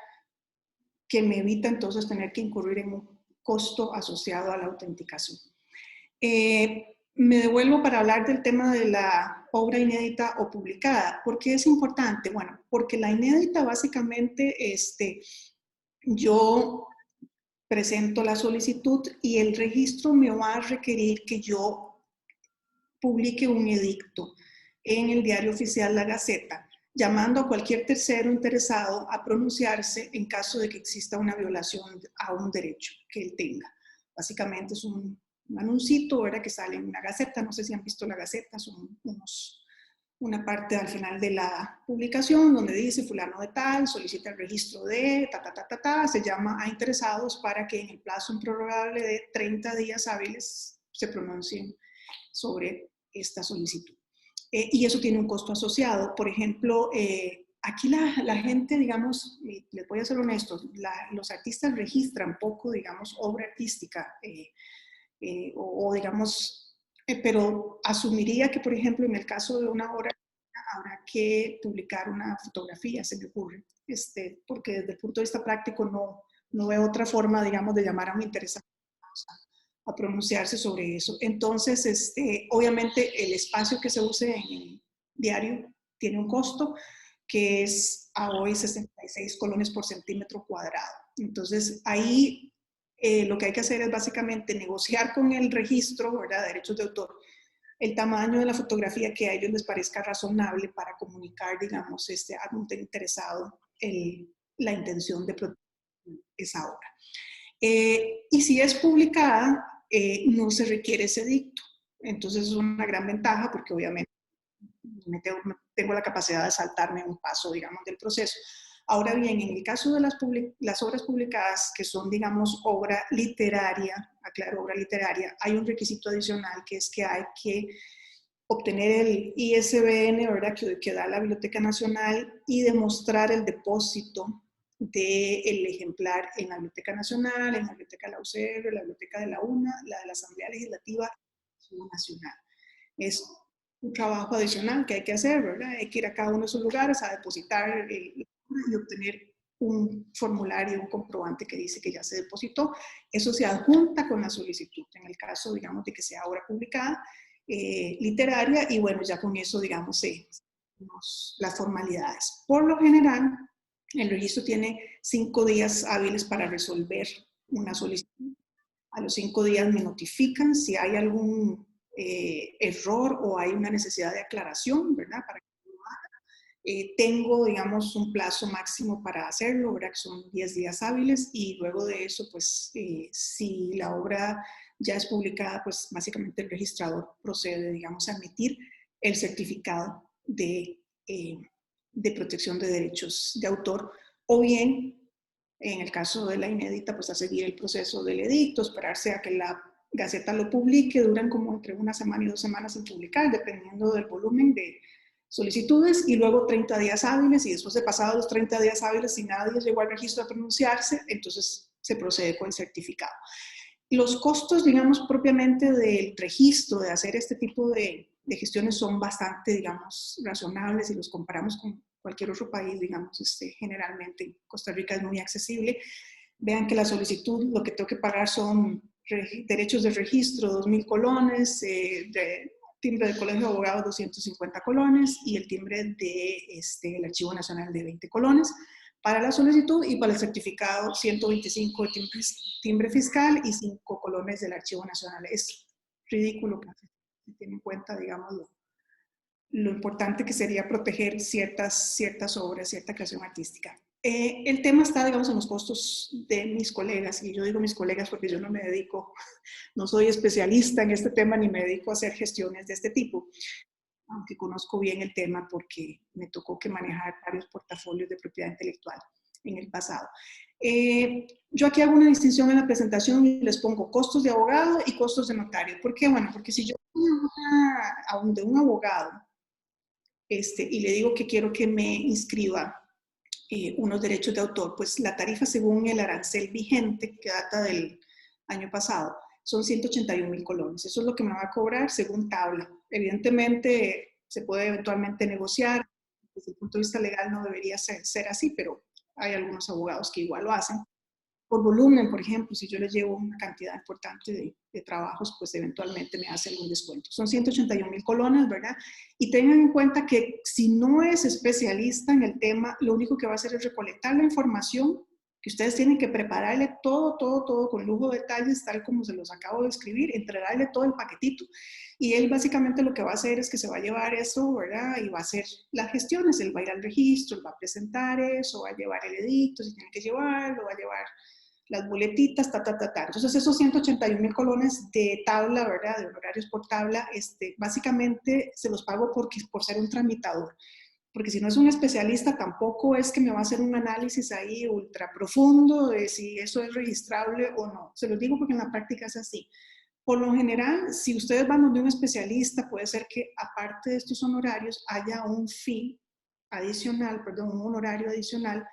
que me evita entonces tener que incurrir en un costo asociado a la autenticación. Me devuelvo para hablar del tema de la obra inédita o publicada. ¿Por qué es importante? Bueno, porque la inédita básicamente, yo presento la solicitud y el registro me va a requerir que yo publique un edicto en el Diario Oficial La Gaceta, llamando a cualquier tercero interesado a pronunciarse en caso de que exista una violación a un derecho que él tenga. Básicamente es un anuncito, ¿verdad?, que sale en la Gaceta. No sé si han visto la Gaceta, son una parte al final de la publicación donde dice fulano de tal solicita el registro de se llama a interesados para que en el plazo improrrogable de 30 días hábiles se pronuncien sobre esta solicitud. Y eso tiene un costo asociado. Por ejemplo, aquí la gente, digamos, les voy a ser honestos, los artistas registran poco, digamos, obra artística o digamos, pero asumiría que, por ejemplo, en el caso de una obra habrá que publicar una fotografía, se me ocurre, porque desde el punto de vista práctico no veo otra forma, digamos, de llamar a un interesado a pronunciarse sobre eso. Entonces, obviamente el espacio que se use en el diario tiene un costo que es a hoy 66 colones por centímetro cuadrado. Entonces, ahí lo que hay que hacer es básicamente negociar con el registro, ¿verdad?, de derechos de autor, el tamaño de la fotografía que a ellos les parezca razonable para comunicar, digamos, a un interesado la intención de proteger esa obra. Y si es publicada, no se requiere ese edicto. Entonces es una gran ventaja porque obviamente tengo la capacidad de saltarme un paso, digamos, del proceso. Ahora bien, en el caso de las obras publicadas, que son, digamos, obra literaria, aclaro, obra literaria, hay un requisito adicional que es que hay que obtener el ISBN, ¿verdad?, que da la Biblioteca Nacional y demostrar el depósito del ejemplar en la Biblioteca Nacional, en la Biblioteca de la UCR, la Biblioteca de la UNA, la de la Asamblea Legislativa y la Nacional. Es un trabajo adicional que hay que hacer, ¿verdad? Hay que ir a cada uno de esos lugares a depositar y obtener un formulario, un comprobante que dice que ya se depositó. Eso se adjunta con la solicitud, en el caso, digamos, de que sea obra publicada, literaria, y bueno, ya con eso, digamos, las formalidades. Por lo general, el registro tiene 5 días hábiles para resolver una solicitud. A los 5 días me notifican si hay algún error o hay una necesidad de aclaración, ¿verdad?, para que lo haga. Tengo, digamos, un plazo máximo para hacerlo, ¿verdad?, que son 10 días hábiles, y luego de eso, pues, si la obra ya es publicada, pues básicamente el registrador procede, digamos, a emitir el certificado de protección de derechos de autor, o bien, en el caso de la inédita, pues a seguir el proceso del edicto, esperarse a que la Gaceta lo publique, duran como entre 1 semana y 2 semanas en publicar, dependiendo del volumen de solicitudes, y luego 30 días hábiles, y después de pasados los 30 días hábiles, si nadie llegó al registro a pronunciarse, entonces se procede con el certificado. Los costos, digamos, propiamente del registro, de hacer este tipo de gestiones son bastante, digamos, razonables si los comparamos con cualquier otro país, digamos, generalmente Costa Rica es muy accesible. Vean que la solicitud, lo que tengo que pagar son derechos de registro, 2.000 colones, timbre de colegio de abogados, 250 colones, y el timbre del Archivo Nacional de 20 colones para la solicitud, y para el certificado 125 de timbre fiscal y 5 colones del Archivo Nacional. Es ridículo que se tiene en cuenta, digamos, lo importante que sería proteger ciertas obras, cierta creación artística. El tema está, digamos, en los costos de mis colegas, y yo digo mis colegas porque yo no soy especialista en este tema ni me dedico a hacer gestiones de este tipo, aunque conozco bien el tema porque me tocó que manejar varios portafolios de propiedad intelectual en el pasado. Yo aquí hago una distinción en la presentación y les pongo costos de abogado y costos de notario. ¿Por qué? Bueno, porque si yo voy a un abogado y le digo que quiero que me inscriba unos derechos de autor, pues la tarifa según el arancel vigente, que data del año pasado, son 181.000 colones. Eso es lo que me va a cobrar según tabla. Evidentemente se puede eventualmente negociar. Desde el punto de vista legal no debería ser así, pero hay algunos abogados que igual lo hacen. Por volumen, por ejemplo, si yo les llevo una cantidad importante de trabajos, pues eventualmente me hace algún descuento. Son 181.000 colones, ¿verdad? Y tengan en cuenta que si no es especialista en el tema, lo único que va a hacer es recolectar la información que ustedes tienen que prepararle todo con lujo de detalles, tal como se los acabo de escribir, entregarle todo el paquetito. Y él básicamente lo que va a hacer es que se va a llevar eso, ¿verdad? Y va a hacer las gestiones, él va a ir al registro, él va a presentar eso, va a llevar el edicto, si tiene que llevarlo, va a llevar las boletitas, Entonces esos 181,000 colones de tabla, ¿verdad? De honorarios por tabla, básicamente se los pago por ser un tramitador. Porque si no es un especialista, tampoco es que me va a hacer un análisis ahí ultra profundo de si eso es registrable o no. Se los digo porque en la práctica es así. Por lo general, si ustedes van donde un especialista, puede ser que aparte de estos honorarios haya un fee adicional, perdón, un honorario adicional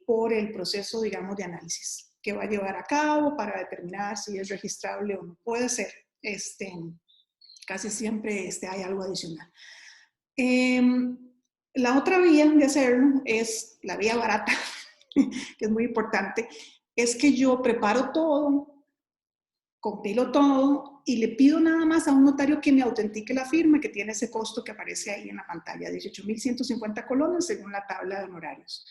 por el proceso, digamos, de análisis que va a llevar a cabo para determinar si es registrable o no. Puede ser, casi siempre hay algo adicional. La otra vía de hacerlo es la vía barata, que es muy importante, es que yo preparo todo, compilo todo y le pido nada más a un notario que me autentique la firma, que tiene ese costo que aparece ahí en la pantalla, 18,150 colones según la tabla de honorarios.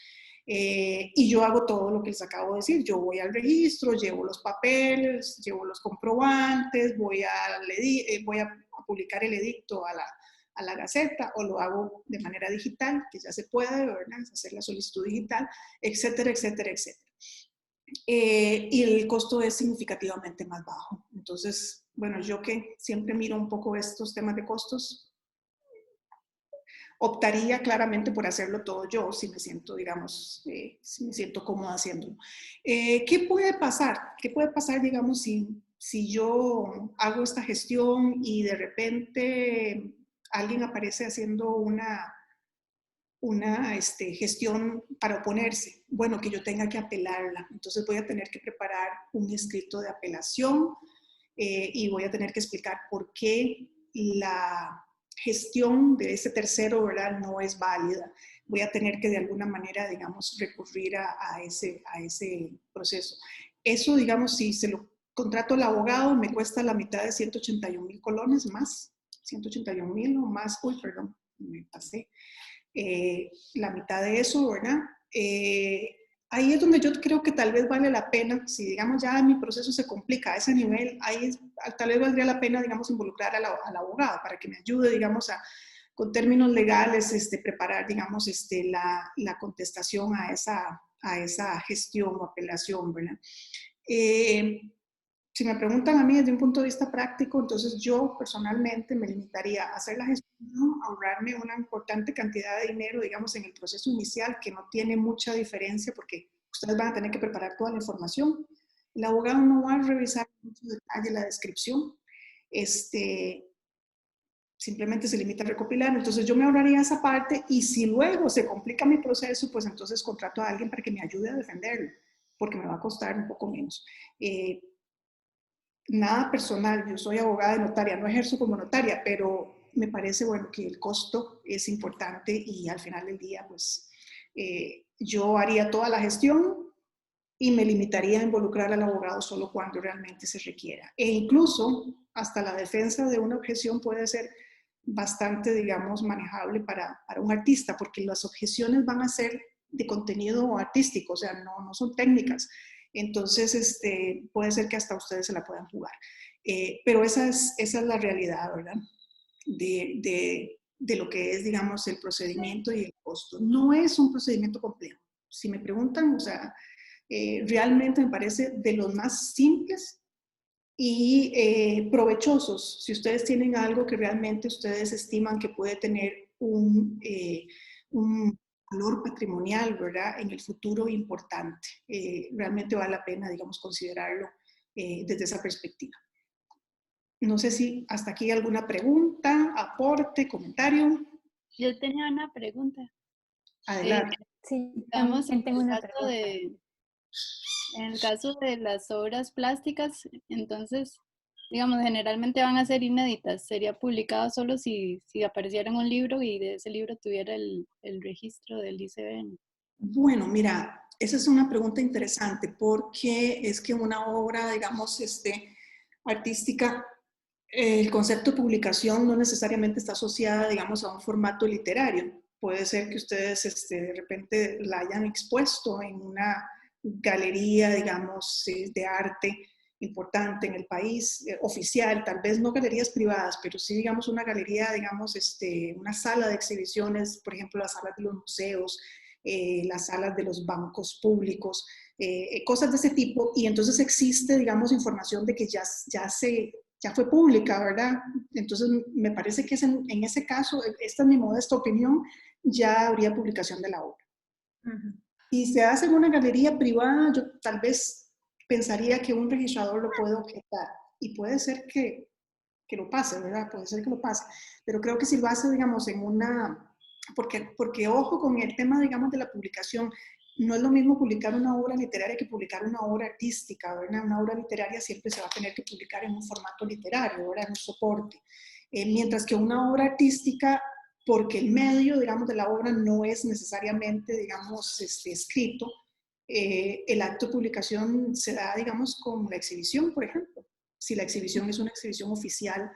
Y yo hago todo lo que les acabo de decir. Yo voy al registro, llevo los papeles, llevo los comprobantes, voy a publicar el edicto a la Gaceta, o lo hago de manera digital, que ya se puede, ¿verdad? Hacer la solicitud digital, etcétera, etcétera, etcétera. Y el costo es significativamente más bajo. Entonces, bueno, yo que siempre miro un poco estos temas de costos, optaría claramente por hacerlo todo yo, si me siento, digamos, si me siento cómoda haciéndolo. ¿Qué puede pasar? ¿Qué puede pasar, digamos, si yo hago esta gestión y de repente alguien aparece haciendo una gestión para oponerse? Bueno, que yo tenga que apelarla. Entonces voy a tener que preparar un escrito de apelación y voy a tener que explicar por qué la gestión de ese tercero, ¿verdad?, no es válida. Voy a tener que de alguna manera, digamos, recurrir a ese proceso. Eso, digamos, si se lo contrato al abogado, me cuesta la mitad de 181,000 colones más, 181,000 o más, uy, perdón, me pasé. La mitad de eso, ¿verdad? Ahí es donde yo creo que tal vez vale la pena, si digamos ya mi proceso se complica a ese nivel, ahí tal vez valdría la pena, digamos, involucrar al abogado para que me ayude, digamos, con términos legales, preparar, digamos, la contestación a esa gestión o apelación, ¿verdad? Si me preguntan a mí desde un punto de vista práctico, entonces yo personalmente me limitaría a hacer la gestión, ahorrarme una importante cantidad de dinero, digamos, en el proceso inicial, que no tiene mucha diferencia porque ustedes van a tener que preparar toda la información. El abogado no va a revisar en mucho detalle la descripción, simplemente se limita a recopilar. Entonces yo me ahorraría esa parte, y si luego se complica mi proceso, pues entonces contrato a alguien para que me ayude a defenderlo, porque me va a costar un poco menos. Nada personal, yo soy abogada de notaria, no ejerzo como notaria, pero me parece, bueno, que el costo es importante, y al final del día, pues, yo haría toda la gestión y me limitaría a involucrar al abogado solo cuando realmente se requiera. E incluso hasta la defensa de una objeción puede ser bastante, digamos, manejable para un artista, porque las objeciones van a ser de contenido artístico, o sea, no son técnicas. Entonces, puede ser que hasta ustedes se la puedan jugar. Pero esa es la realidad, ¿verdad? De lo que es, digamos, el procedimiento y el costo. No es un procedimiento complejo. Si me preguntan, o sea, realmente me parece de los más simples y provechosos. Si ustedes tienen algo que realmente ustedes estiman que puede tener un valor patrimonial, ¿verdad?, en el futuro importante. Realmente vale la pena, digamos, considerarlo desde esa perspectiva. No sé si hasta aquí alguna pregunta, aporte, comentario.
Yo tenía una pregunta.
Adelante.
Sí,
Digamos,
también tengo una pregunta.
en el caso de las obras plásticas, entonces, digamos, generalmente van a ser inéditas. Sería publicado solo si apareciera en un libro y de ese libro tuviera el registro del ICBN.
Bueno, mira, esa es una pregunta interesante, porque es que una obra, digamos, artística, el concepto de publicación no necesariamente está asociada, digamos, a un formato literario. Puede ser que ustedes de repente la hayan expuesto en una galería, digamos, de arte importante en el país, oficial, tal vez no galerías privadas, pero sí, digamos, una galería, digamos, una sala de exhibiciones, por ejemplo, las salas de los museos, las salas de los bancos públicos, cosas de ese tipo, y entonces existe, digamos, información de que ya fue pública, ¿verdad? Entonces, me parece que en ese caso, esta es mi modesta opinión, ya habría publicación de la obra. Si se hace en una galería privada, yo tal vez pensaría que un registrador lo puede objetar, y puede ser que lo pase, ¿verdad? Puede ser que lo pase, pero creo que si lo hace, digamos, en una... Porque ojo con el tema, digamos, de la publicación, no es lo mismo publicar una obra literaria que publicar una obra artística, ¿verdad? Una obra literaria siempre se va a tener que publicar en un formato literario, ¿verdad? En un soporte. Mientras que una obra artística, porque el medio, digamos, de la obra no es necesariamente, digamos, escrito, el acto de publicación se da, digamos, con la exhibición, por ejemplo. Si la exhibición es una exhibición oficial,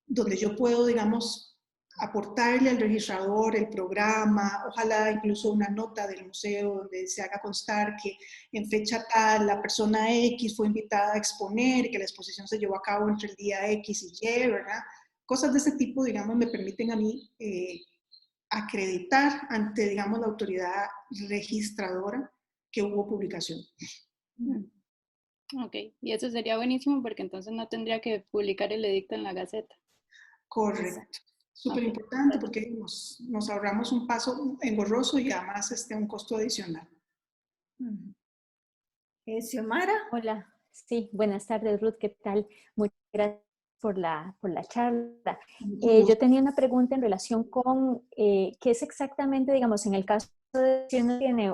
donde yo puedo, digamos, aportarle al registrador el programa, ojalá incluso una nota del museo donde se haga constar que en fecha tal la persona X fue invitada a exponer, que la exposición se llevó a cabo entre el día X y Y, ¿verdad? Cosas de ese tipo, digamos, me permiten a mí acreditar ante, digamos, la autoridad registradora que hubo publicación.
Ok, y eso sería buenísimo porque entonces no tendría que publicar el edicto en la Gaceta.
Correcto. Súper importante porque nos ahorramos un paso engorroso y además un costo adicional.
Xiomara.
Hola, sí, buenas tardes, Ruth, ¿qué tal? Muchas gracias por la charla. Yo tenía una pregunta en relación con qué es exactamente, digamos, en el caso de si uno tiene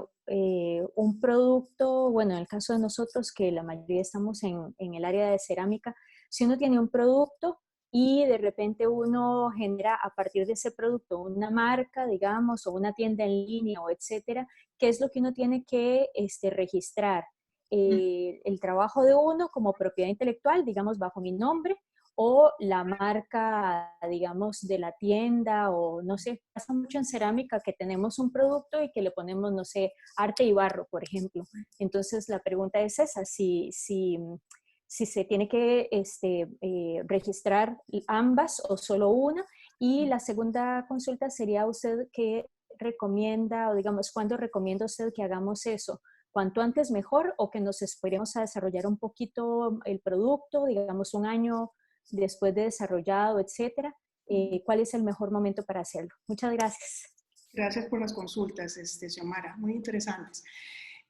un producto, bueno, en el caso de nosotros, que la mayoría estamos en el área de cerámica, si uno tiene un producto y de repente uno genera a partir de ese producto una marca, digamos, o una tienda en línea o etcétera, ¿qué es lo que uno tiene que registrar? El trabajo de uno como propiedad intelectual, digamos, bajo mi nombre, o la marca, digamos, de la tienda, o no sé, pasa mucho en cerámica que tenemos un producto y que le ponemos, no sé, arte y barro, por ejemplo. Entonces, la pregunta es esa, si se tiene que registrar ambas o solo una. Y la segunda consulta sería usted qué recomienda, o digamos, ¿cuándo recomienda usted que hagamos eso? ¿Cuanto antes mejor, o que nos esperemos a desarrollar un poquito el producto, digamos un año después de desarrollado, etcétera? ¿Cuál es el mejor momento para hacerlo? Muchas gracias.
Gracias por las consultas, Xiomara, muy interesantes.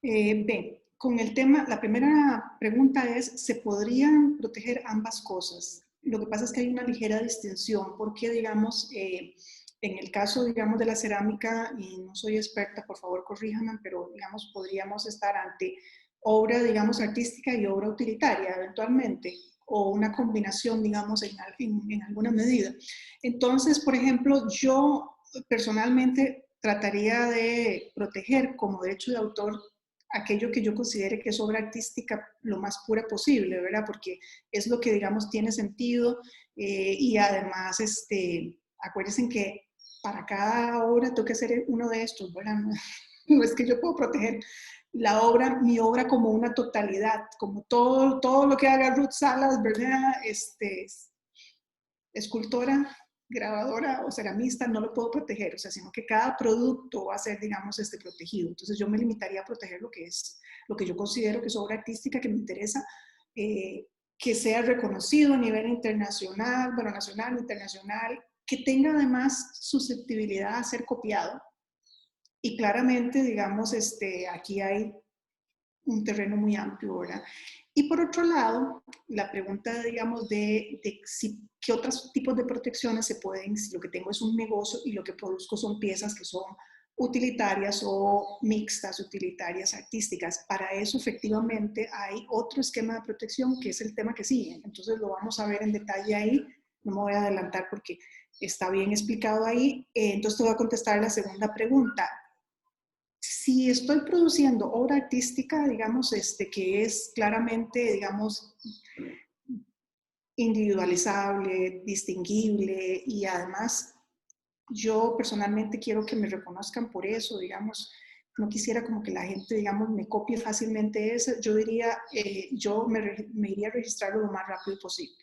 Bien, con el tema, la primera pregunta es, ¿se podrían proteger ambas cosas? Lo que pasa es que hay una ligera distinción, porque, digamos, en el caso, digamos, de la cerámica, y no soy experta, por favor corríjanme, pero, digamos, podríamos estar ante obra, digamos, artística y obra utilitaria, eventualmente, o una combinación, digamos, en alguna medida. Entonces, por ejemplo, yo personalmente trataría de proteger como derecho de autor aquello que yo considere que es obra artística lo más pura posible, ¿verdad? Porque es lo que, digamos, tiene sentido y además, acuérdense que para cada obra tengo que hacer uno de estos, ¿verdad? No es que yo puedo proteger la obra, mi obra como una totalidad, como todo lo que haga Ruth Salas, ¿verdad? Escultora, grabadora o ceramista, no lo puedo proteger, o sea, sino que cada producto va a ser, digamos, protegido. Entonces yo me limitaría a proteger lo que yo considero que es obra artística, que me interesa, que sea reconocido a nivel internacional, bueno, nacional, internacional, que tenga además susceptibilidad a ser copiado. Y claramente, digamos, aquí hay un terreno muy amplio, ¿verdad? Y por otro lado, la pregunta, digamos, de qué otros tipos de protecciones se pueden, si lo que tengo es un negocio y lo que produzco son piezas que son utilitarias o mixtas, utilitarias, artísticas. Para eso, efectivamente, hay otro esquema de protección que es el tema que sigue. Entonces, lo vamos a ver en detalle ahí. No me voy a adelantar porque está bien explicado ahí. Entonces, te voy a contestar la segunda pregunta. Si estoy produciendo obra artística, digamos, que es claramente, digamos, individualizable, distinguible, y además yo personalmente quiero que me reconozcan por eso, digamos, no quisiera como que la gente, digamos, me copie fácilmente eso. Yo diría, yo me iría a registrarlo lo más rápido posible.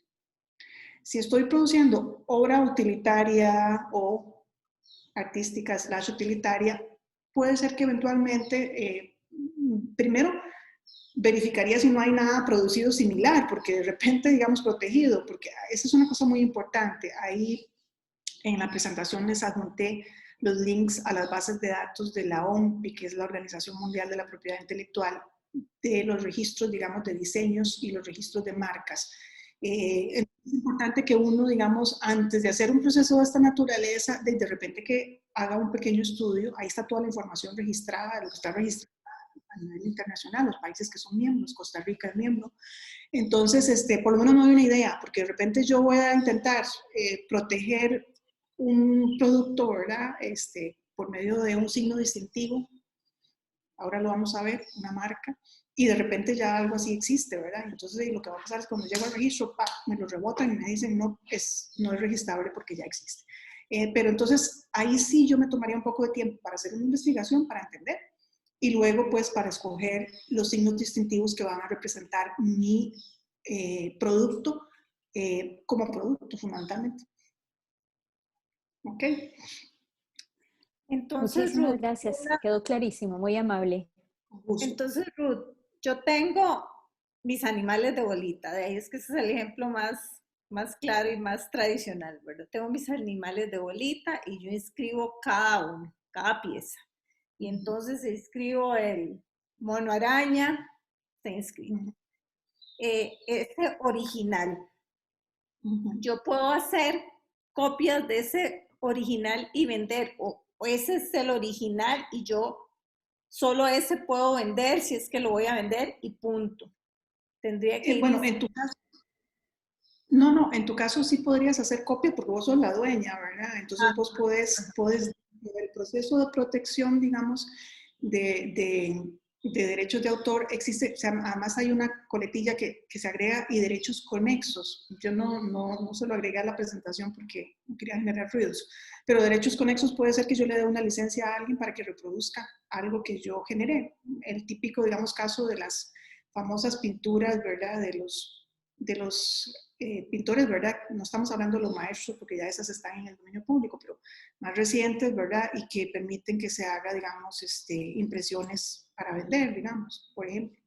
Si estoy produciendo obra utilitaria o artística / utilitaria, puede ser que eventualmente, primero, verificaría si no hay nada producido similar, porque de repente, digamos, protegido, porque esa es una cosa muy importante. Ahí en la presentación les adjunté los links a las bases de datos de la OMPI, que es la Organización Mundial de la Propiedad Intelectual, de los registros, digamos, de diseños y los registros de marcas. Es importante que uno, digamos, antes de hacer un proceso de esta naturaleza, de repente que haga un pequeño estudio, ahí está toda la información registrada, lo que está registrado a nivel internacional, los países que son miembros, Costa Rica es miembro. Entonces, por lo menos no hay una idea, porque de repente yo voy a intentar proteger un producto, ¿verdad? Por medio de un signo distintivo, ahora lo vamos a ver, una marca, y de repente ya algo así existe, ¿verdad? Entonces lo que va a pasar es cuando llego al registro, me lo rebotan y me dicen no es registrable porque ya existe. Pero entonces ahí sí yo me tomaría un poco de tiempo para hacer una investigación, para entender, y luego pues para escoger los signos distintivos que van a representar mi producto como producto fundamentalmente. ¿Ok?
Entonces,
Muchísimas
Ruth,
gracias. Quedó clarísimo, muy amable.
entonces, Ruth, yo tengo mis animales de bolita, de ahí es que ese es el ejemplo más claro y más tradicional, ¿verdad? Tengo mis animales de bolita y yo inscribo cada uno, cada pieza. Y entonces inscribo el mono araña, se inscribe. Este original. Yo puedo hacer copias de ese original y vender, o ese es el original y yo solo ese puedo vender si es que lo voy a vender y punto. Tendría que ir.
Bueno, en tu caso, no, en tu caso sí podrías hacer copia porque vos sos la dueña, ¿verdad? Entonces vos podés el proceso de protección, digamos, de derechos de autor existe, o sea, además hay una coletilla que se agrega y derechos conexos. Yo no se lo agregué a la presentación porque no quería generar ruidos, pero derechos conexos puede ser que yo le dé una licencia a alguien para que reproduzca algo que yo generé. El típico, digamos, caso de las famosas pinturas, ¿verdad? De los pintores, ¿verdad? No estamos hablando de los maestros porque ya esas están en el dominio público, pero más recientes, ¿verdad? Y que permiten que se haga, digamos, impresiones para vender, digamos, por ejemplo.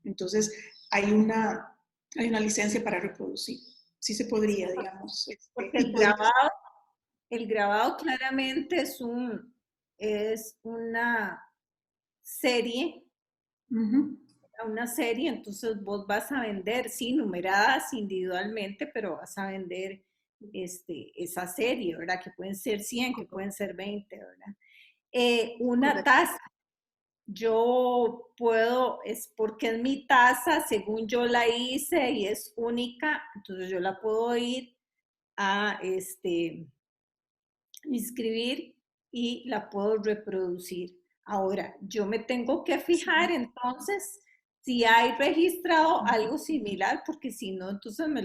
Entonces, hay una licencia para reproducir. Sí se podría, digamos.
Porque el grabado claramente es una serie, entonces vos vas a vender, sí, numeradas individualmente, pero vas a vender esa serie, ¿verdad? Que pueden ser 100, que pueden ser 20, ¿verdad? Una taza, yo puedo, es porque es mi taza, según yo la hice y es única, entonces yo la puedo ir a inscribir y la puedo reproducir. Ahora, yo me tengo que fijar entonces si hay registrado algo similar, porque si no, entonces me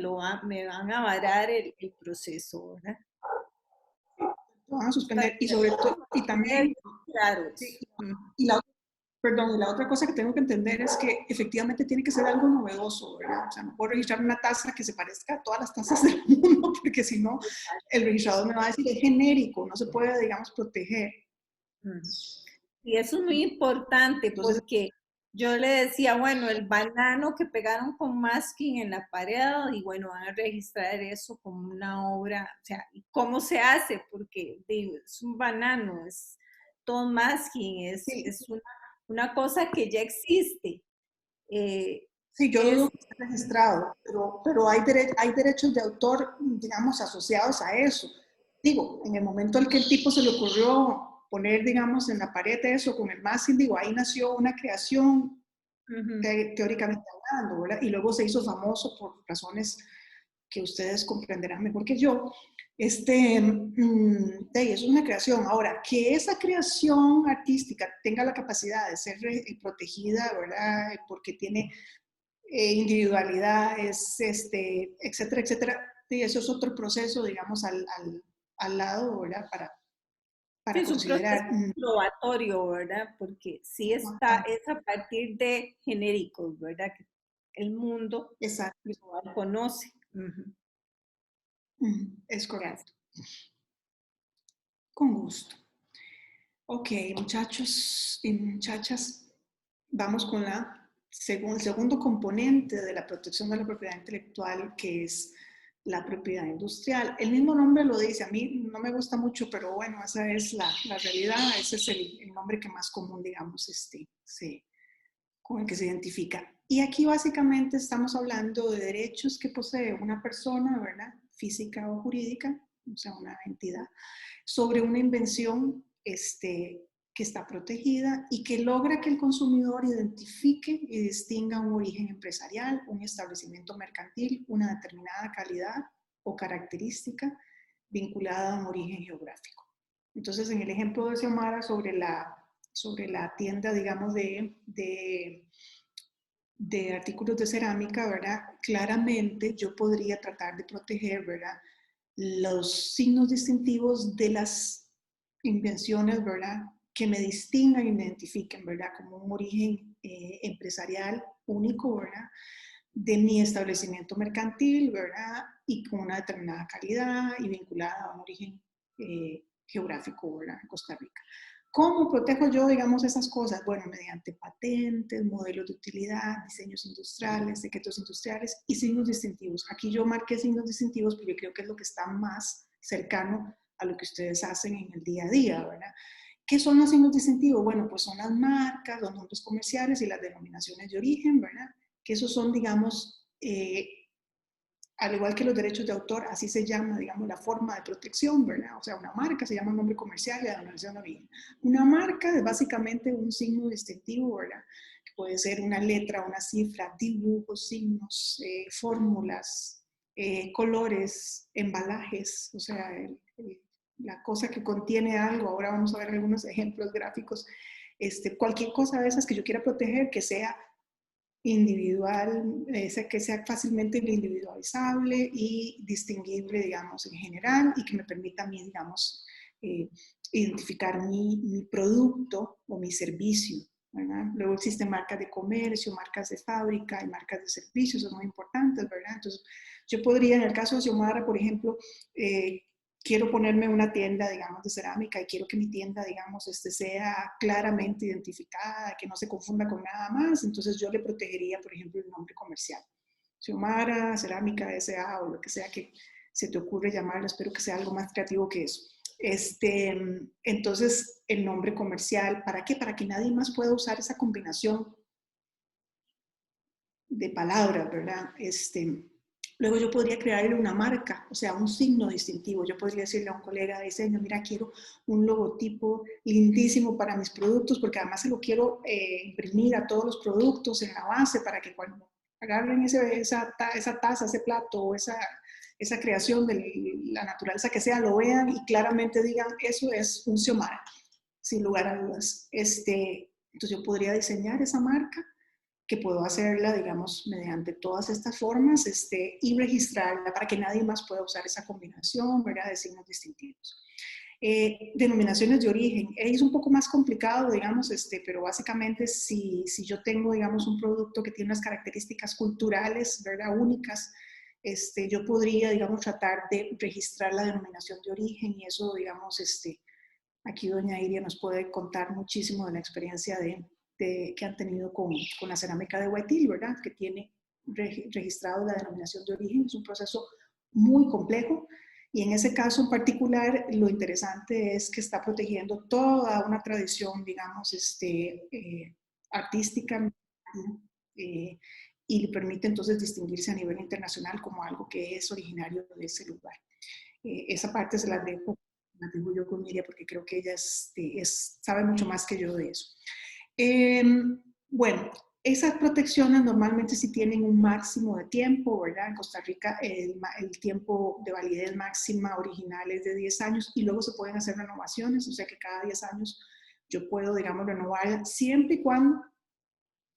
van a varar el proceso, ¿verdad?
Lo van a suspender y sobre todo, y también,
claro.
Sí, y la otra cosa que tengo que entender es que efectivamente tiene que ser algo novedoso, ¿verdad? O sea, no puedo registrar una taza que se parezca a todas las tazas del mundo, porque si no, el registrador me va a decir es genérico, no se puede, digamos, proteger.
Y eso es muy importante. Entonces, porque yo le decía, bueno, el banano que pegaron con masking en la pared, y bueno, van a registrar eso como una obra, o sea, ¿cómo se hace? Porque digo, es un banano, es todo masking, es una cosa que ya existe.
Sí, yo dudo que esté registrado, pero hay derechos de autor, digamos, asociados a eso. Digo, en el momento en que el tipo se le ocurrió poner, digamos, en la pared eso con el masking, digo, ahí nació una creación teóricamente hablando, ¿verdad? Y luego se hizo famoso por razones que ustedes comprenderán mejor que yo. Eso es una creación. Ahora, que esa creación artística tenga la capacidad de ser protegida, ¿verdad? Porque tiene individualidad, etcétera, etcétera. Y eso es otro proceso, digamos, al lado, ¿verdad? para
Sí, es un proceso
considerar.
probatorio, ¿verdad? Porque sí está, es a partir de genéricos, ¿verdad? Que el mundo
Exacto.
visual conoce. Ujú.
Es
Gracias.
correcto. Con gusto. Ok, muchachos y muchachas, vamos con el segundo componente de la protección de la propiedad intelectual, que es la propiedad industrial. El mismo nombre lo dice, a mí no me gusta mucho, pero bueno, esa es la realidad, ese es el nombre que más común, digamos, con el que se identifica. Y aquí básicamente estamos hablando de derechos que posee una persona, ¿verdad? Física o jurídica, o sea, una entidad, sobre una invención que está protegida y que logra que el consumidor identifique y distinga un origen empresarial, un establecimiento mercantil, una determinada calidad o característica vinculada a un origen geográfico. Entonces, en el ejemplo de Xiomara sobre la tienda, digamos, de artículos de cerámica, ¿verdad? Claramente yo podría tratar de proteger, ¿verdad? Los signos distintivos de las invenciones, ¿verdad? Que me distingan y me identifiquen, ¿verdad? Como un origen empresarial único, ¿verdad? De mi establecimiento mercantil, ¿verdad? Y con una determinada calidad y vinculada a un origen geográfico, ¿verdad? En Costa Rica. ¿Cómo protejo yo, digamos, esas cosas? Bueno, mediante patentes, modelos de utilidad, diseños industriales, secretos industriales y signos distintivos. Aquí yo marqué signos distintivos porque creo que es lo que está más cercano a lo que ustedes hacen en el día a día, ¿verdad? ¿Qué son los signos distintivos? Bueno, pues son las marcas, los nombres comerciales y las denominaciones de origen, ¿verdad? Que esos son, digamos, al igual que los derechos de autor, así se llama, digamos, la forma de protección, ¿verdad? O sea, una marca se llama nombre comercial y la denominación de origen. Una marca es básicamente un signo distintivo, ¿verdad? Que puede ser una letra, una cifra, dibujos, signos, fórmulas, colores, embalajes, o sea, la cosa que contiene algo. Ahora vamos a ver algunos ejemplos gráficos. Cualquier cosa de esas que yo quiera proteger, que sea individual, que sea fácilmente individualizable y distinguible, digamos, en general, y que me permita a mí, digamos, identificar mi producto o mi servicio, ¿verdad? Luego existen marcas de comercio, marcas de fábrica y marcas de servicios, son muy importantes, ¿verdad? Entonces, yo podría, en el caso de Xiomara, por ejemplo, quiero ponerme una tienda, digamos, de cerámica y quiero que mi tienda, digamos, sea claramente identificada, que no se confunda con nada más, entonces yo le protegería, por ejemplo, el nombre comercial. Xiomara, Cerámica S.A. o lo que sea que se te ocurre llamarlo, espero que sea algo más creativo que eso. Entonces, el nombre comercial, ¿para qué? Para que nadie más pueda usar esa combinación de palabras, ¿verdad? Luego yo podría crearle una marca, o sea, un signo distintivo. Yo podría decirle a un colega de diseño, mira, quiero un logotipo lindísimo para mis productos, porque además se lo quiero imprimir a todos los productos en la base para que cuando agarren esa taza, ese plato o esa creación de la naturaleza que sea, lo vean y claramente digan, eso es un Xiomara, sin lugar a dudas. Entonces yo podría diseñar esa marca, que puedo hacerla, digamos, mediante todas estas formas y registrarla para que nadie más pueda usar esa combinación, ¿verdad?, de signos distintivos. Denominaciones de origen, es un poco más complicado, digamos, pero básicamente si yo tengo, digamos, un producto que tiene unas características culturales, ¿verdad?, únicas, yo podría, digamos, tratar de registrar la denominación de origen y eso, digamos, aquí doña Iria nos puede contar muchísimo de la experiencia que han tenido con la cerámica de Guayaquil, ¿verdad? Que tiene registrado la denominación de origen. Es un proceso muy complejo y en ese caso en particular lo interesante es que está protegiendo toda una tradición, digamos, artística y le permite entonces distinguirse a nivel internacional como algo que es originario de ese lugar. Esa parte se la dejo yo con Iria porque creo que ella sabe mucho más que yo de eso. Bueno, esas protecciones normalmente sí tienen un máximo de tiempo, ¿verdad? En Costa Rica el tiempo de validez máxima original es de 10 años y luego se pueden hacer renovaciones, o sea que cada 10 años yo puedo, digamos, renovar siempre y cuando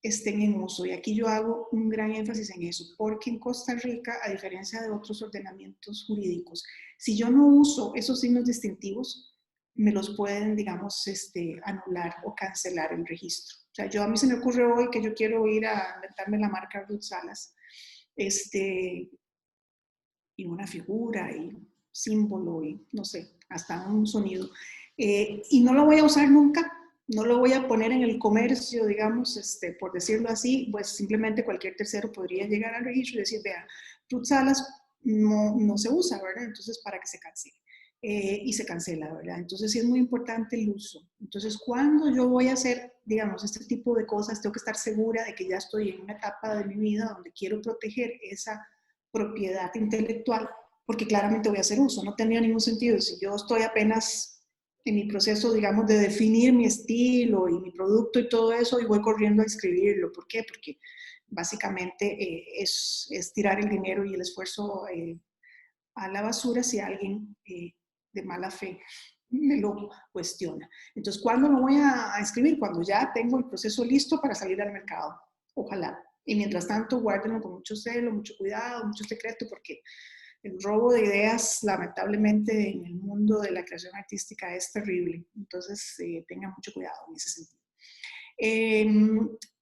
estén en uso. Y aquí yo hago un gran énfasis en eso, porque en Costa Rica, a diferencia de otros ordenamientos jurídicos, si yo no uso esos signos distintivos, me los pueden, digamos, anular o cancelar el registro. O sea, a mí se me ocurre hoy que yo quiero ir a inventarme la marca Ruth Salas, y una figura, y símbolo, y no sé, hasta un sonido. Y no lo voy a usar nunca, no lo voy a poner en el comercio, digamos, por decirlo así, pues simplemente cualquier tercero podría llegar al registro y decir, vea, Ruth Salas no se usa, ¿verdad? Entonces, para que se cancele. Y se cancela, ¿verdad? Entonces sí es muy importante el uso. Entonces, cuando yo voy a hacer, digamos, este tipo de cosas, tengo que estar segura de que ya estoy en una etapa de mi vida donde quiero proteger esa propiedad intelectual, porque claramente voy a hacer uso. No tendría ningún sentido si yo estoy apenas en mi proceso, digamos, de definir mi estilo y mi producto y todo eso, y voy corriendo a escribirlo. ¿Por qué? Porque básicamente es tirar el dinero y el esfuerzo a la basura si alguien de mala fe me lo cuestiona. Entonces, ¿cuándo lo voy a escribir? Cuando ya tengo el proceso listo para salir al mercado. Ojalá. Y mientras tanto, guárdenlo con mucho celo, mucho cuidado, mucho secreto, porque el robo de ideas, lamentablemente, en el mundo de la creación artística es terrible. Entonces, tengan mucho cuidado en ese sentido.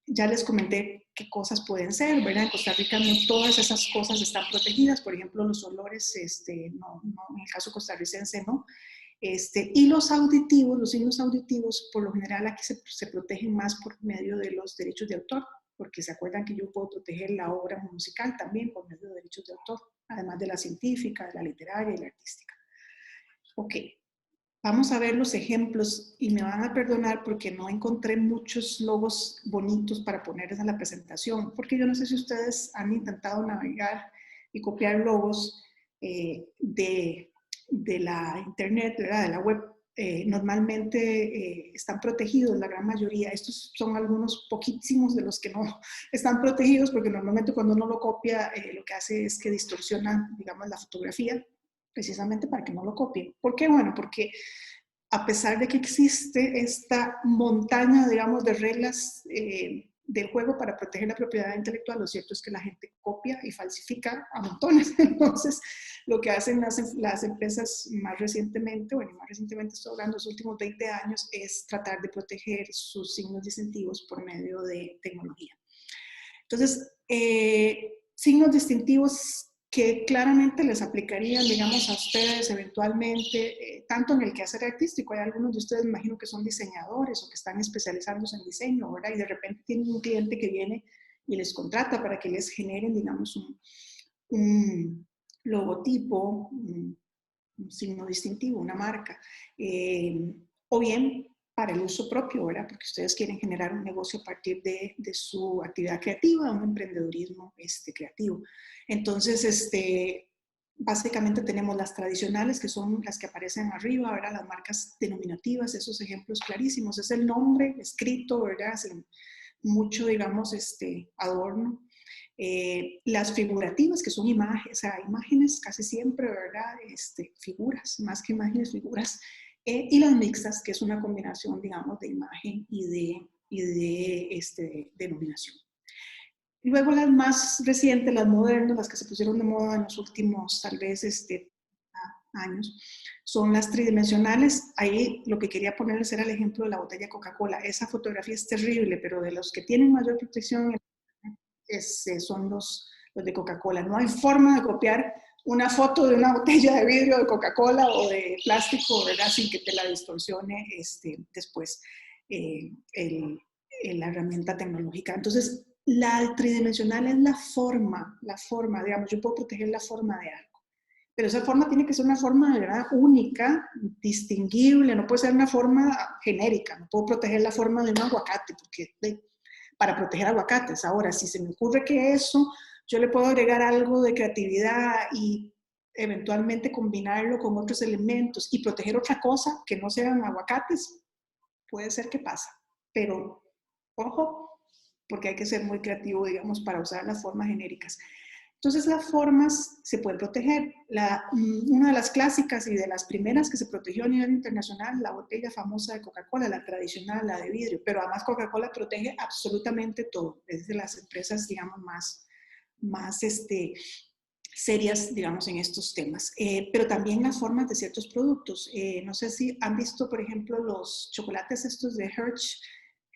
Ya les comenté qué cosas pueden ser, ¿verdad? En Costa Rica no todas esas cosas están protegidas. Por ejemplo, los olores, no, en el caso costarricense no. Y los auditivos, los signos auditivos, por lo general aquí se protegen más por medio de los derechos de autor, porque se acuerdan que yo puedo proteger la obra musical también por medio de derechos de autor, además de la científica, de la literaria y la artística. Ok, vamos a ver los ejemplos y me van a perdonar porque no encontré muchos logos bonitos para ponerles en la presentación, porque yo no sé si ustedes han intentado navegar y copiar logos de la internet, ¿verdad? De la web. Normalmente están protegidos, la gran mayoría. Estos son algunos poquísimos de los que no están protegidos, porque normalmente cuando uno lo copia, lo que hace es que distorsiona, digamos, la fotografía, precisamente para que no lo copien. ¿Por qué? Bueno, porque a pesar de que existe esta montaña, digamos, de reglas del juego para proteger la propiedad intelectual, lo cierto es que la gente copia y falsifica a montones. Entonces, lo que hacen las empresas más recientemente, bueno, más recientemente estoy hablando de los últimos 20 años, es tratar de proteger sus signos distintivos por medio de tecnología. Entonces, signos distintivos que claramente les aplicarían, digamos, a ustedes eventualmente, tanto en el quehacer artístico. Hay algunos de ustedes, me imagino, que son diseñadores o que están especializándose en diseño, ¿verdad? Y de repente tienen un cliente que viene y les contrata para que les generen, digamos, un logotipo, un signo distintivo, una marca, o bien para el uso propio, ¿verdad? Porque ustedes quieren generar un negocio a partir de su actividad creativa, un emprendedurismo creativo. Entonces, básicamente tenemos las tradicionales, que son las que aparecen arriba, ¿verdad? Las marcas denominativas, esos ejemplos clarísimos. Es el nombre escrito, ¿verdad? Sin mucho, digamos, adorno. Las figurativas, que son imágenes, o sea, imágenes casi siempre, ¿verdad? Figuras, más que imágenes, figuras. Y las mixtas, que es una combinación, digamos, de imagen y de denominación. Luego las más recientes, las modernas, las que se pusieron de moda en los últimos, tal vez, años, son las tridimensionales. Ahí lo que quería ponerles era el ejemplo de la botella de Coca-Cola. Esa fotografía es terrible, pero de los que tienen mayor protección son los de Coca-Cola. No hay forma de copiar una foto de una botella de vidrio de Coca-Cola o de plástico, ¿verdad? Sin que te la distorsione después la herramienta tecnológica. Entonces, la tridimensional es la forma, digamos, yo puedo proteger la forma de algo. Pero esa forma tiene que ser una forma, ¿verdad?, única, distinguible, no puede ser una forma genérica. No puedo proteger la forma de un aguacate, porque para proteger aguacates. Ahora, si se me ocurre que eso, yo le puedo agregar algo de creatividad y eventualmente combinarlo con otros elementos y proteger otra cosa que no sean aguacates, puede ser que pasa. Pero, ojo, porque hay que ser muy creativo, digamos, para usar las formas genéricas. Entonces, las formas se pueden proteger. Una de las clásicas y de las primeras que se protegió a nivel internacional, la botella famosa de Coca-Cola, la tradicional, la de vidrio, pero además Coca-Cola protege absolutamente todo, es de las empresas, digamos, más serias, digamos, en estos temas. Pero también las formas de ciertos productos. No sé si han visto, por ejemplo, los chocolates estos de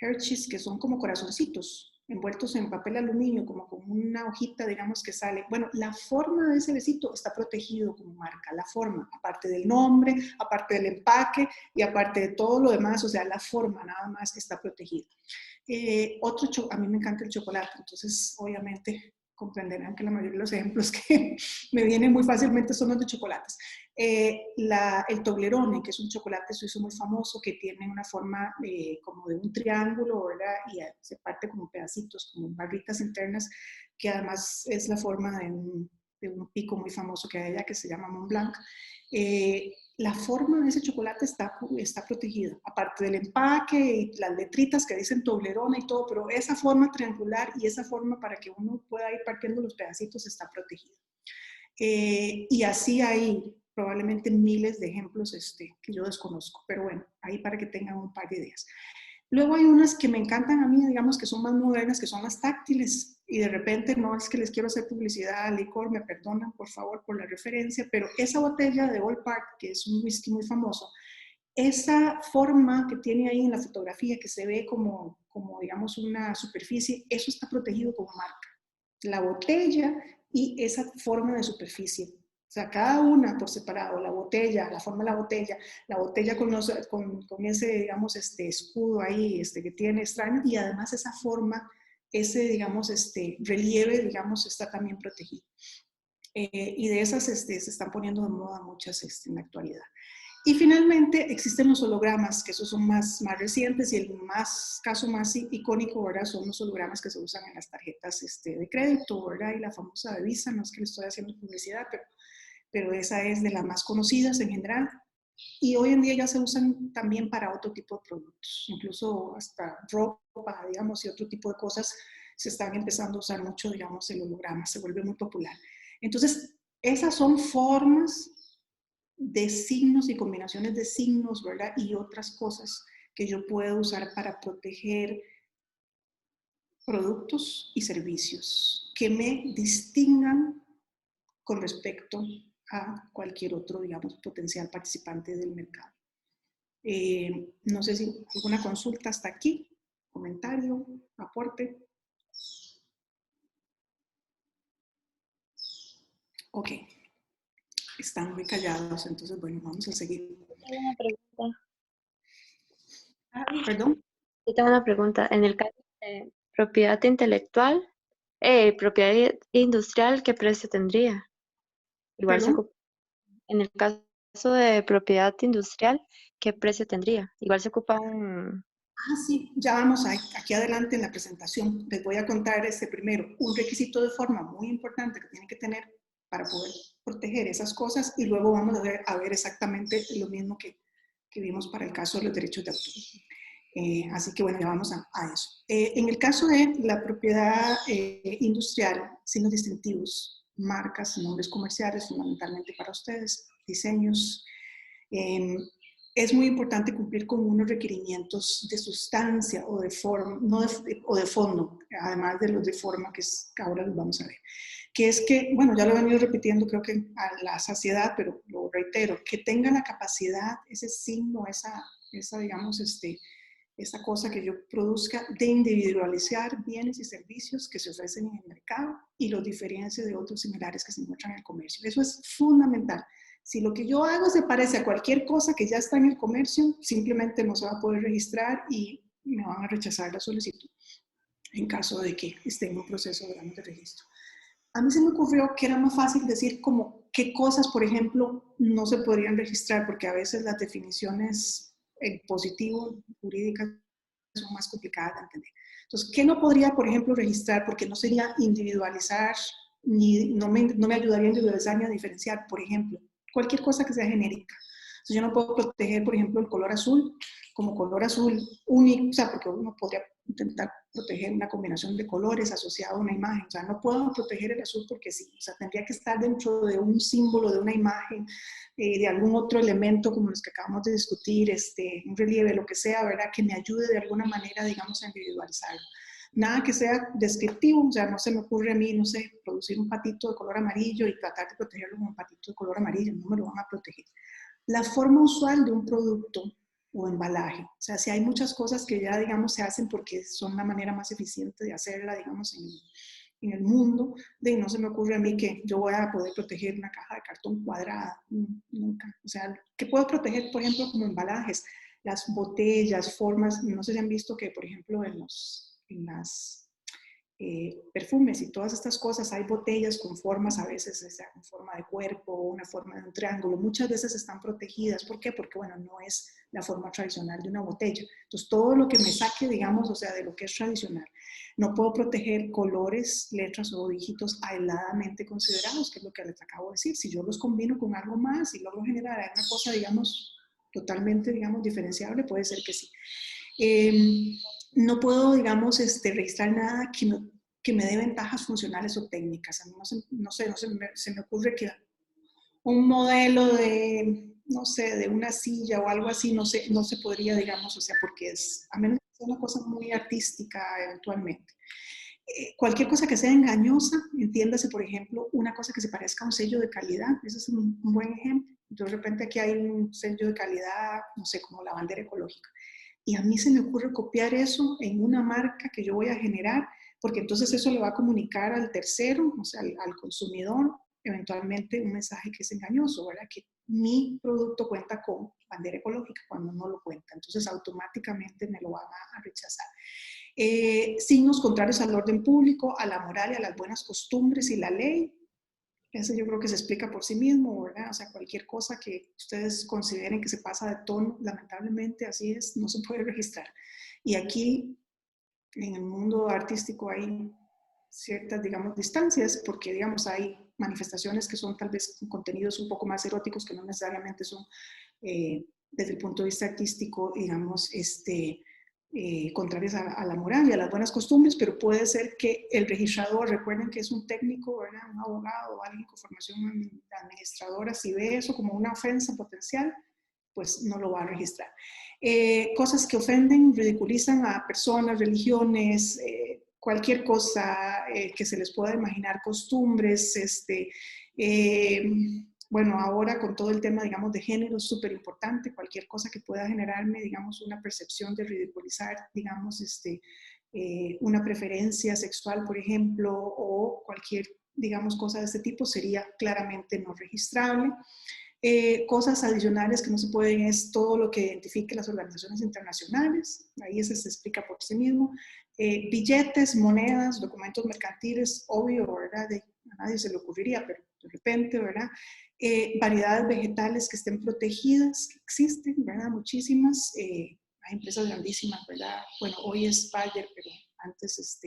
Hershey's, que son como corazoncitos, envueltos en papel aluminio, como con una hojita, digamos, que sale. Bueno, la forma de ese besito está protegido como marca, la forma, aparte del nombre, aparte del empaque y aparte de todo lo demás, o sea, la forma nada más está protegida. A mí me encanta el chocolate, entonces obviamente comprenderán que la mayoría de los ejemplos que me vienen muy fácilmente son los de chocolates. El Toblerone, que es un chocolate suizo muy famoso, que tiene una forma como de un triángulo, ¿verdad? Y se parte como pedacitos, como barritas internas, que además es la forma de un pico muy famoso que hay allá, que se llama Mont Blanc. La forma de ese chocolate está protegida, aparte del empaque y las letritas que dicen Toblerone y todo, pero esa forma triangular y esa forma para que uno pueda ir partiendo los pedacitos está protegida. Y así hay probablemente miles de ejemplos que yo desconozco, pero bueno, ahí para que tengan un par de ideas. Luego hay unas que me encantan a mí, digamos, que son más modernas, que son las táctiles, y de repente no es que les quiero hacer publicidad al licor, me perdonan por favor por la referencia, pero esa botella de Old Park, que es un whisky muy famoso, esa forma que tiene ahí en la fotografía, que se ve como digamos una superficie, eso está protegido como marca. La botella y esa forma de superficie. O sea, cada una por separado, la botella, la forma de la botella con ese, digamos, escudo ahí que tiene extraño, y además esa forma, ese, digamos, relieve, digamos, está también protegido. Y de esas se están poniendo de moda muchas en la actualidad. Y finalmente existen los hologramas, que esos son más recientes, y el caso más icónico, ¿verdad? Son los hologramas que se usan en las tarjetas de crédito, ¿verdad? Y la famosa de Visa, no es que le estoy haciendo publicidad, pero esa es de las más conocidas en general. Y hoy en día ya se usan también para otro tipo de productos, incluso hasta ropa, digamos, y otro tipo de cosas se están empezando a usar mucho, digamos, el holograma, se vuelve muy popular. Entonces, esas son formas de signos y combinaciones de signos, ¿verdad? Y otras cosas que yo puedo usar para proteger productos y servicios que me distingan con respecto a cualquier otro, digamos, potencial participante del mercado. No sé si alguna consulta hasta aquí, comentario, aporte. Ok, están muy callados, entonces bueno, vamos a seguir.
Tengo una pregunta.
¿Perdón?
Yo tengo una pregunta. En el caso de propiedad intelectual, propiedad industrial, ¿qué precio tendría? Igual se
¿Perdón?
ocupa. En el caso de propiedad industrial, ¿qué precio tendría? Igual se ocupa un...
Sí, ya vamos aquí adelante en la presentación. Les voy a contar primero un requisito de forma muy importante que tienen que tener para poder proteger esas cosas, y luego vamos a ver exactamente lo mismo que vimos para el caso de los derechos de autor. Así que bueno, ya vamos a eso. En el caso de la propiedad industrial, signos distintivos, marcas, nombres comerciales, fundamentalmente para ustedes, diseños, es muy importante cumplir con unos requerimientos de sustancia o de forma, o de fondo, además de los de forma que ahora los vamos a ver. Que es que, bueno, ya lo he venido repitiendo creo que a la saciedad, pero lo reitero, que tenga la capacidad, ese signo, esa digamos, esa cosa que yo produzca, de individualizar bienes y servicios que se ofrecen en el mercado y los diferencie de otros similares que se encuentran en el comercio. Eso es fundamental. Si lo que yo hago se parece a cualquier cosa que ya está en el comercio, simplemente no se va a poder registrar y me van a rechazar la solicitud en caso de que esté en un proceso de registro. A mí se me ocurrió que era más fácil decir como qué cosas, por ejemplo, no se podrían registrar, porque a veces las definiciones en positivo, jurídicas, son más complicadas de entender. Entonces, ¿qué no podría, por ejemplo, registrar? Porque no sería individualizar, ni no me ayudaría a individualizar ni a diferenciar, por ejemplo, cualquier cosa que sea genérica. Entonces, yo no puedo proteger, por ejemplo, el color azul como color azul único, o sea, porque uno podría intentar proteger una combinación de colores asociada a una imagen. O sea, no puedo proteger el azul porque sí. O sea, tendría que estar dentro de un símbolo, de una imagen, de algún otro elemento como los que acabamos de discutir, un relieve, lo que sea, ¿verdad? Que me ayude de alguna manera, digamos, a individualizarlo. Nada que sea descriptivo, o sea, no se me ocurre a mí, no sé, producir un patito de color amarillo y tratar de protegerlo con un patito de color amarillo, no me lo van a proteger. La forma usual de un producto o embalaje, o sea, si hay muchas cosas que ya, digamos, se hacen porque son la manera más eficiente de hacerla, digamos, en el mundo, no se me ocurre a mí que yo voy a poder proteger una caja de cartón cuadrada, nunca. O sea, ¿qué puedo proteger, por ejemplo, como embalajes? Las botellas, formas, no sé si han visto que, por ejemplo, en las perfumes y todas estas cosas, hay botellas con formas, a veces con forma de cuerpo, una forma de un triángulo, muchas veces están protegidas. ¿Por qué? Porque, bueno, no es la forma tradicional de una botella. Entonces, todo lo que me saque, digamos, o sea, de lo que es tradicional, no puedo proteger colores, letras o dígitos aisladamente considerados, que es lo que les acabo de decir. Si yo los combino con algo más y logro generar una cosa, digamos, totalmente, digamos, diferenciable, puede ser que sí. No puedo, digamos, registrar nada que me dé ventajas funcionales o técnicas. A mí se me ocurre que un modelo de, no sé, de una silla o algo así, no se podría, digamos, o sea, porque a menos que sea una cosa muy artística eventualmente. Cualquier cosa que sea engañosa, entiéndase, por ejemplo, una cosa que se parezca a un sello de calidad, ese es un buen ejemplo. Entonces, de repente aquí hay un sello de calidad, no sé, como la bandera ecológica. Y a mí se me ocurre copiar eso en una marca que yo voy a generar, porque entonces eso le va a comunicar al tercero, o sea, al consumidor, eventualmente un mensaje que es engañoso, ¿verdad? Que mi producto cuenta con bandera ecológica cuando no lo cuenta. Entonces, automáticamente me lo van a rechazar. Signos contrarios al orden público, a la moral y a las buenas costumbres y la ley. Eso yo creo que se explica por sí mismo, ¿verdad? O sea, cualquier cosa que ustedes consideren que se pasa de tono, lamentablemente así es, no se puede registrar. Y aquí, en el mundo artístico, hay ciertas, digamos, distancias, porque, digamos, hay manifestaciones que son tal vez con contenidos un poco más eróticos, que no necesariamente son, desde el punto de vista artístico, digamos, contrarias a la moral y a las buenas costumbres, pero puede ser que el registrador, recuerden que es un técnico, ¿verdad? Un abogado o alguien con formación administradora, si ve eso como una ofensa potencial, pues no lo va a registrar. Cosas que ofenden, ridiculizan a personas, religiones, cualquier cosa que se les pueda imaginar, costumbres, bueno, ahora con todo el tema, digamos, de género es súper importante, cualquier cosa que pueda generarme, digamos, una percepción de ridiculizar, digamos, una preferencia sexual, por ejemplo, o cualquier, digamos, cosa de este tipo sería claramente no registrable. Cosas adicionales que no se pueden es todo lo que identifique las organizaciones internacionales, ahí ese se explica por sí mismo. Billetes, monedas, documentos mercantiles, obvio, ¿verdad? A nadie se le ocurriría, pero de repente, ¿verdad? Variedades vegetales que estén protegidas, que existen, ¿verdad? Muchísimas. Hay empresas grandísimas, ¿verdad? Bueno, hoy es Bayer, pero antes,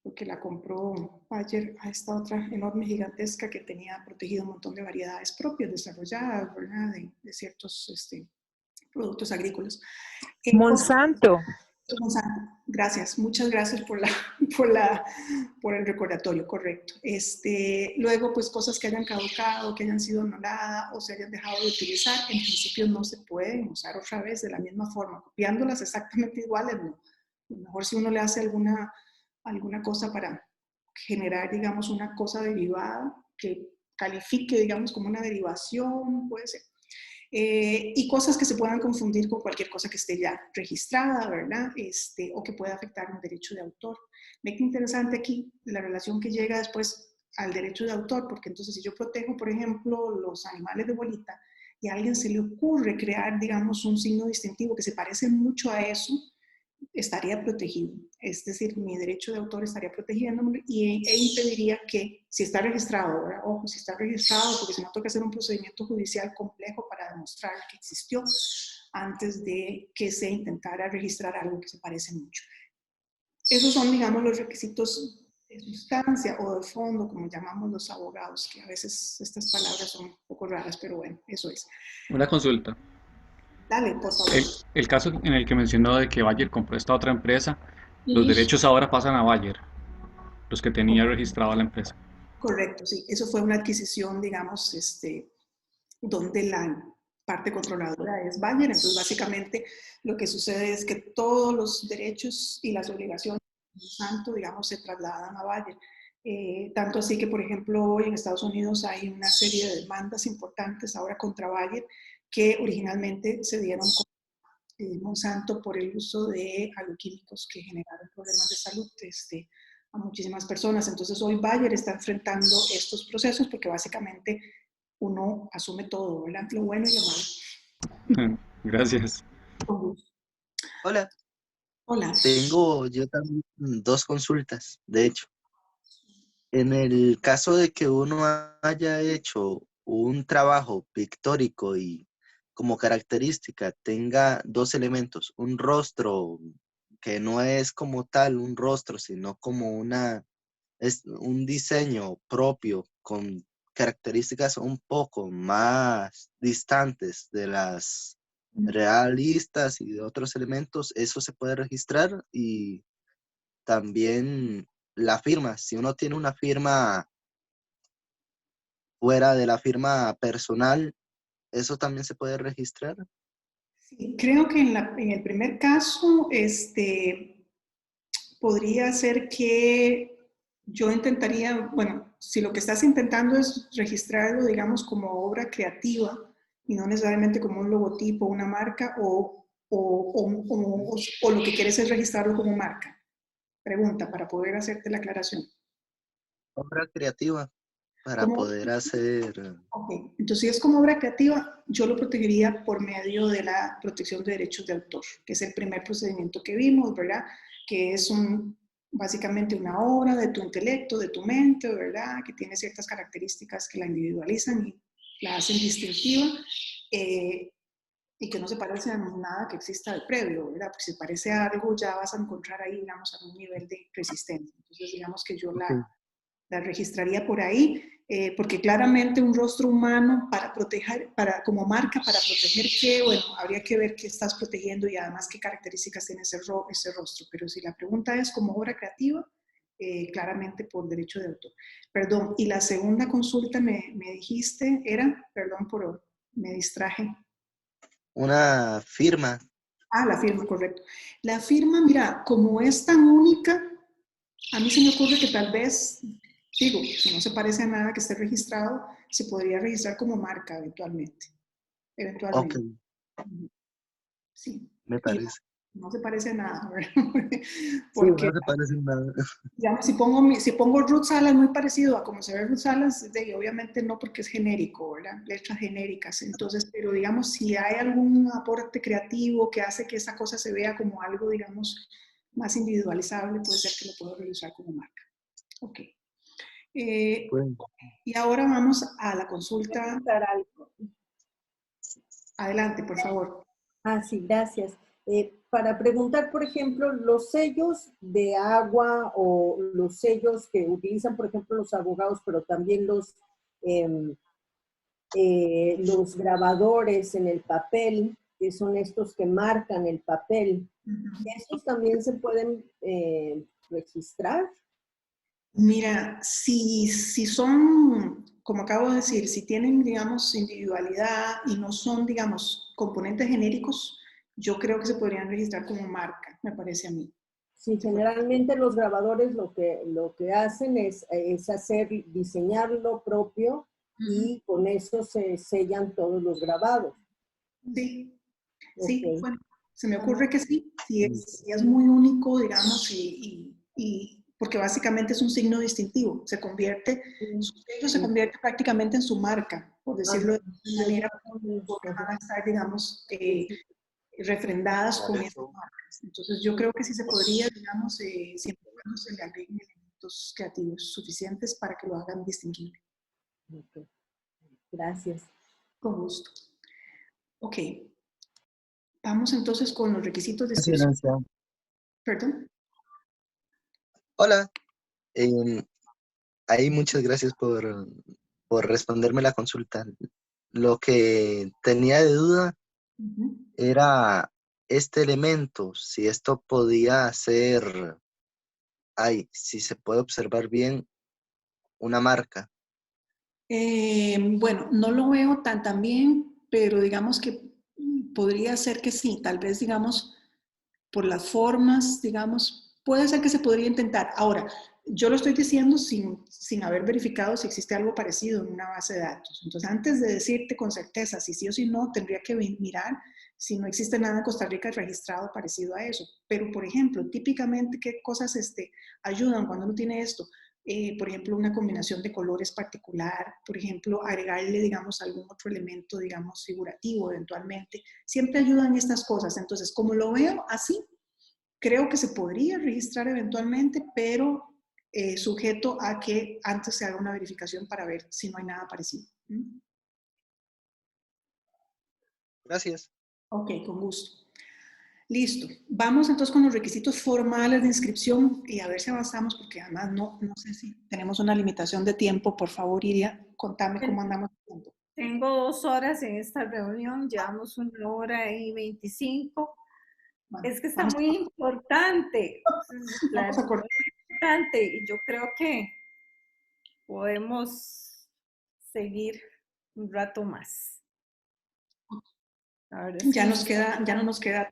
porque la compró Bayer a esta otra enorme gigantesca que tenía protegido un montón de variedades propias, desarrolladas, ¿verdad? De ciertos productos agrícolas.
Monsanto.
Monsanto, gracias, muchas gracias por el recordatorio, correcto. Luego, pues cosas que hayan caducado, que hayan sido anuladas o se hayan dejado de utilizar, en principio no se pueden usar otra vez de la misma forma, copiándolas exactamente iguales, no. A lo mejor si uno le hace alguna cosa para generar, digamos, una cosa derivada que califique, digamos, como una derivación, puede ser. Y cosas que se puedan confundir con cualquier cosa que esté ya registrada, ¿verdad? O que pueda afectar un derecho de autor. Ve que interesante aquí la relación que llega después al derecho de autor, porque entonces si yo protejo, por ejemplo, los animales de bolita y a alguien se le ocurre crear, digamos, un signo distintivo que se parece mucho a eso, estaría protegido. Es decir, mi derecho de autor estaría protegiéndome e impediría que, si está registrado, ¿verdad? Ojo, si está registrado, porque si no toca hacer un procedimiento judicial complejo para demostrar que existió antes de que se intentara registrar algo que se parece mucho. Esos son, digamos, los requisitos de sustancia o de fondo, como llamamos los abogados, que a veces estas palabras son un poco raras, pero bueno, eso es.
Una consulta.
Dale, por favor.
El caso en el que mencionó de que Bayer compró esta otra empresa, los derechos ahora pasan a Bayer, los que tenía registrado la empresa.
Correcto, sí. Eso fue una adquisición, digamos, donde la parte controladora es Bayer. Entonces, básicamente, lo que sucede es que todos los derechos y las obligaciones de Monsanto, digamos, se trasladan a Bayer. Tanto así que, por ejemplo, hoy en Estados Unidos hay una serie de demandas importantes ahora contra Bayer que originalmente se dieron con Monsanto por el uso de agroquímicos que generaron problemas de salud a muchísimas personas. Entonces hoy Bayer está enfrentando estos procesos porque básicamente uno asume todo, ¿verdad? Lo bueno y lo malo.
Gracias.
Con gusto.
Hola,
Hola.
tengo yo también dos consultas, de hecho. En el caso de que uno haya hecho un trabajo pictórico y como característica tenga dos elementos, un rostro que no es como tal un rostro, sino como es un diseño propio con características un poco más distantes de las realistas y de otros elementos, eso se puede registrar. Y también la firma, si uno tiene una firma fuera de la firma personal, eso también se puede registrar.
Sí, creo que en el primer caso, podría ser que yo intentaría, bueno, si lo que estás intentando es registrarlo, digamos, como obra creativa y no necesariamente como un logotipo, una marca, o lo que quieres es registrarlo como marca. Pregunta, para poder hacerte la aclaración.
Obra creativa para
¿Cómo?
poder hacer...
Ok, entonces si es como obra creativa, yo lo protegería por medio de la protección de derechos de autor, que es el primer procedimiento que vimos, ¿verdad? Que es básicamente una obra de tu intelecto, de tu mente, ¿verdad? Que tiene ciertas características que la individualizan y la hacen distintiva, y que no se parece a nada que exista del previo, ¿verdad? Porque si parece a algo, ya vas a encontrar ahí, digamos, algún nivel de resistencia. Entonces, digamos que yo la registraría por ahí, porque claramente un rostro humano para proteger, como marca, para proteger qué, bueno, habría que ver qué estás protegiendo y además qué características tiene ese rostro. Pero si la pregunta es como obra creativa, claramente por derecho de autor. Perdón, y la segunda consulta me dijiste era, perdón me distraje.
Una firma.
Ah, la firma, correcto. La firma, mira, como es tan única, a mí se me ocurre que tal vez, digo, si no se parece a nada que esté registrado, se podría registrar como marca eventualmente.
Ok,
Sí.
me
Y
parece.
no se parece a nada, ¿verdad?
Sí,
Porque
no se parece en nada.
digamos, si pongo Ruth Salas muy parecido a como se ve Ruth Salas, obviamente no porque es genérico, ¿verdad? Letras genéricas. Entonces, pero digamos, si hay algún aporte creativo que hace que esa cosa se vea como algo, digamos, más individualizable, puede ser que lo puedo realizar como marca. Ok.
Bueno,
Y ahora vamos a la consulta. Adelante, por favor.
Ah, sí, gracias. Para preguntar, por ejemplo, los sellos de agua o los sellos que utilizan, por ejemplo, los abogados, pero también los grabadores en el papel, que son estos que marcan el papel, ¿estos también se pueden registrar?
Mira, si son, como acabo de decir, si tienen, digamos, individualidad y no son, digamos, componentes genéricos, yo creo que se podrían registrar como marca, me parece a mí.
Sí, generalmente los grabadores lo que hacen es diseñar lo propio y con eso se sellan todos los grabados.
Sí,
Okay.
sí, bueno, se me ocurre que sí, si es muy único, digamos, porque básicamente es un signo distintivo, su sello se convierte prácticamente en su marca, por decirlo de alguna manera, porque van a estar, digamos, refrendadas con esas marcas. Entonces yo creo que sí se podría, digamos, siempre y cuando se le agreguen elementos creativos suficientes para que lo hagan distinguible.
Okay. Gracias.
Con gusto. Ok. Vamos entonces con los requisitos de inscripción. Perdón.
hola, ahí muchas gracias por responderme la consulta. Lo que tenía de duda era este elemento, si esto podía ser, si se puede observar bien, una marca.
Bueno, no lo veo tan bien, pero digamos que podría ser que sí, tal vez digamos por las formas, digamos, puede ser que se podría intentar. Ahora, yo lo estoy diciendo sin haber verificado si existe algo parecido en una base de datos. Entonces, antes de decirte con certeza si sí o si no, tendría que mirar si no existe nada en Costa Rica registrado parecido a eso. Pero, por ejemplo, típicamente, ¿qué cosas ayudan cuando uno tiene esto? Por ejemplo, una combinación de colores particular, por ejemplo, agregarle, digamos, algún otro elemento, digamos, figurativo eventualmente. Siempre ayudan estas cosas. Entonces, como lo veo así, creo que se podría registrar eventualmente, pero sujeto a que antes se haga una verificación para ver si no hay nada parecido.
Gracias.
Ok, con gusto. Listo. Vamos entonces con los requisitos formales de inscripción y a ver si avanzamos, porque además no sé si tenemos una limitación de tiempo. Por favor, Iria, contame cómo andamos de tiempo.
Tengo 2 horas en esta reunión, llevamos 1 hora y 25.
Bueno,
es que está muy importante.
Vamos a cortar.
Importante y yo creo que podemos seguir un rato más.
Ya no nos queda.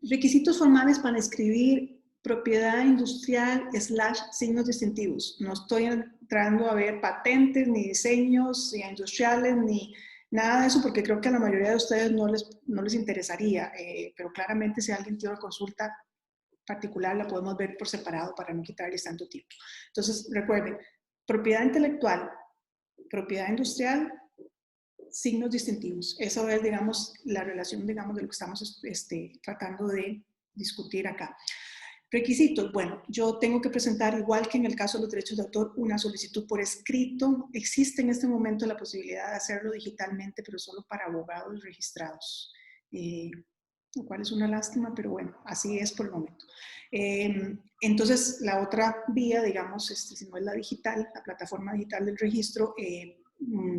Requisitos formales para escribir propiedad industrial / signos distintivos. No estoy entrando a ver patentes, ni diseños industriales, ni nada de eso, porque creo que a la mayoría de ustedes no les interesaría, pero claramente si alguien tiene una consulta particular la podemos ver por separado para no quitarles tanto tiempo. Entonces, recuerden, propiedad intelectual, propiedad industrial, signos distintivos. Eso es, digamos, la relación, digamos, de lo que estamos tratando de discutir acá. Requisitos. Bueno, yo tengo que presentar, igual que en el caso de los derechos de autor, una solicitud por escrito. Existe en este momento la posibilidad de hacerlo digitalmente, pero solo para abogados registrados. Lo cual es una lástima, pero bueno, así es por el momento. Entonces, la otra vía, digamos, si no es la digital, la plataforma digital del registro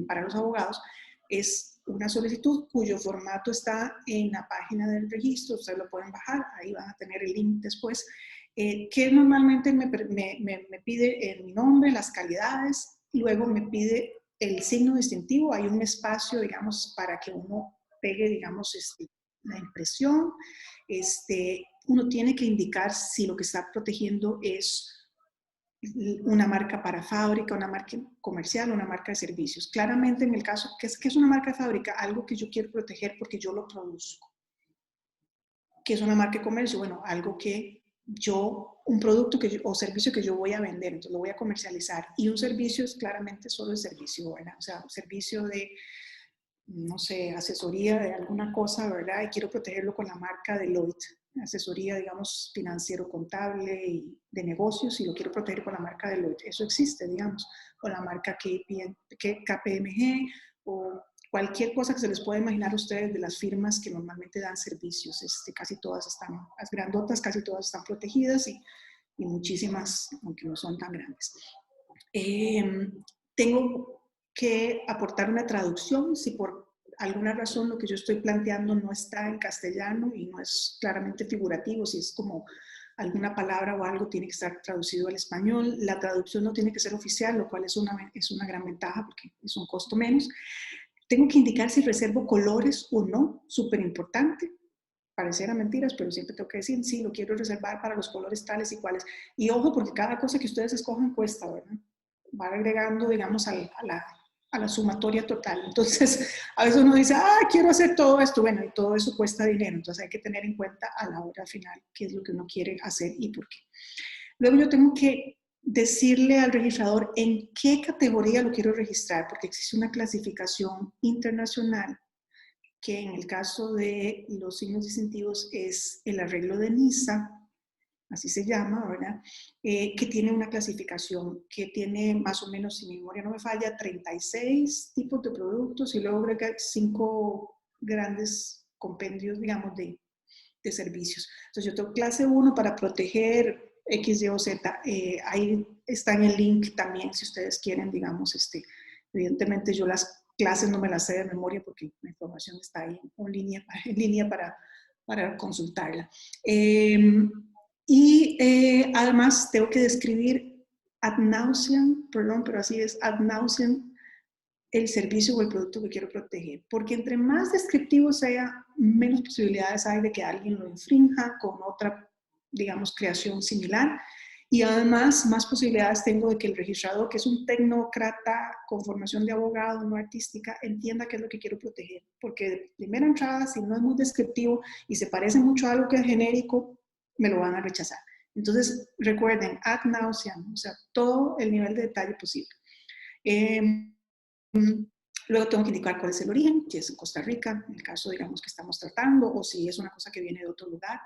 para los abogados, es una solicitud cuyo formato está en la página del registro, ustedes lo pueden bajar, ahí van a tener el link después, que normalmente me pide mi nombre, las calidades, luego me pide el signo distintivo, hay un espacio, digamos, para que uno pegue, digamos, la impresión, uno tiene que indicar si lo que está protegiendo es una marca para fábrica, una marca comercial, una marca de servicios. Claramente en el caso, ¿qué es una marca de fábrica? Algo que yo quiero proteger porque yo lo produzco. ¿Qué es una marca de comercio? Bueno, algo que un producto o servicio que yo voy a vender, entonces lo voy a comercializar. Y un servicio es claramente solo el servicio, ¿verdad? O sea, un servicio de, no sé, asesoría de alguna cosa, ¿verdad? Y quiero protegerlo con la marca Deloitte. Asesoría, digamos, financiero, contable y de negocios, y lo quiero proteger con la marca Deloitte. Eso existe, digamos, o la marca KPMG, o cualquier cosa que se les pueda imaginar a ustedes de las firmas que normalmente dan servicios. Casi todas están, las grandotas, casi todas están protegidas y muchísimas, aunque no son tan grandes. Tengo que aportar una traducción si por alguna razón lo que yo estoy planteando no está en castellano y no es claramente figurativo, si es como alguna palabra o algo tiene que estar traducido al español. La traducción no tiene que ser oficial, lo cual es una gran ventaja porque es un costo menos. Tengo que indicar si reservo colores o no, súper importante. Pareciera mentiras, pero siempre tengo que decir, sí, lo quiero reservar para los colores tales y cuales. Y ojo, porque cada cosa que ustedes escojan cuesta, ¿verdad? Va agregando, digamos, a la sumatoria total. Entonces, a veces uno dice, quiero hacer todo esto. Bueno, y todo eso cuesta dinero. Entonces hay que tener en cuenta a la hora final qué es lo que uno quiere hacer y por qué. Luego yo tengo que decirle al registrador en qué categoría lo quiero registrar, porque existe una clasificación internacional que en el caso de los signos distintivos es el arreglo de NISA, así se llama, ¿verdad? Que tiene una clasificación que tiene más o menos, si mi memoria no me falla, 36 tipos de productos y luego agrega 5 grandes compendios, digamos, de servicios. Entonces yo tengo clase 1 para proteger X, Y o Z. Ahí está en el link también, si ustedes quieren, digamos, evidentemente yo las clases no me las sé de memoria porque la información está ahí en línea para consultarla. Además tengo que describir ad nauseam, perdón, pero así es, ad nauseam, el servicio o el producto que quiero proteger. Porque entre más descriptivo sea, menos posibilidades hay de que alguien lo infrinja con otra, digamos, creación similar. Y además, más posibilidades tengo de que el registrador, que es un tecnócrata con formación de abogado, no artística, entienda qué es lo que quiero proteger. Porque de primera entrada, si no es muy descriptivo y se parece mucho a algo que es genérico, me lo van a rechazar. Entonces, recuerden, ad nauseam, o sea, todo el nivel de detalle posible. Luego tengo que indicar cuál es el origen, si es en Costa Rica, en el caso, digamos, que estamos tratando, o si es una cosa que viene de otro lugar.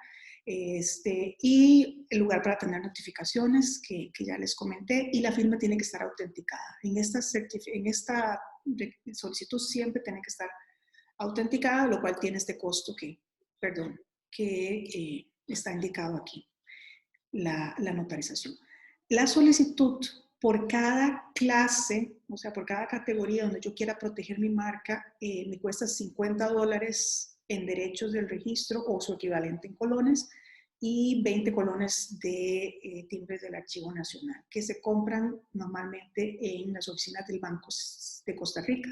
Y el lugar para tener notificaciones, que ya les comenté, y la firma tiene que estar autenticada. En esta solicitud siempre tiene que estar autenticada, lo cual tiene este costo que está indicado aquí, la notarización. La solicitud por cada clase, o sea, por cada categoría donde yo quiera proteger mi marca, me cuesta $50 en derechos del registro o su equivalente en colones y 20 colones de timbres del Archivo Nacional, que se compran normalmente en las oficinas del Banco de Costa Rica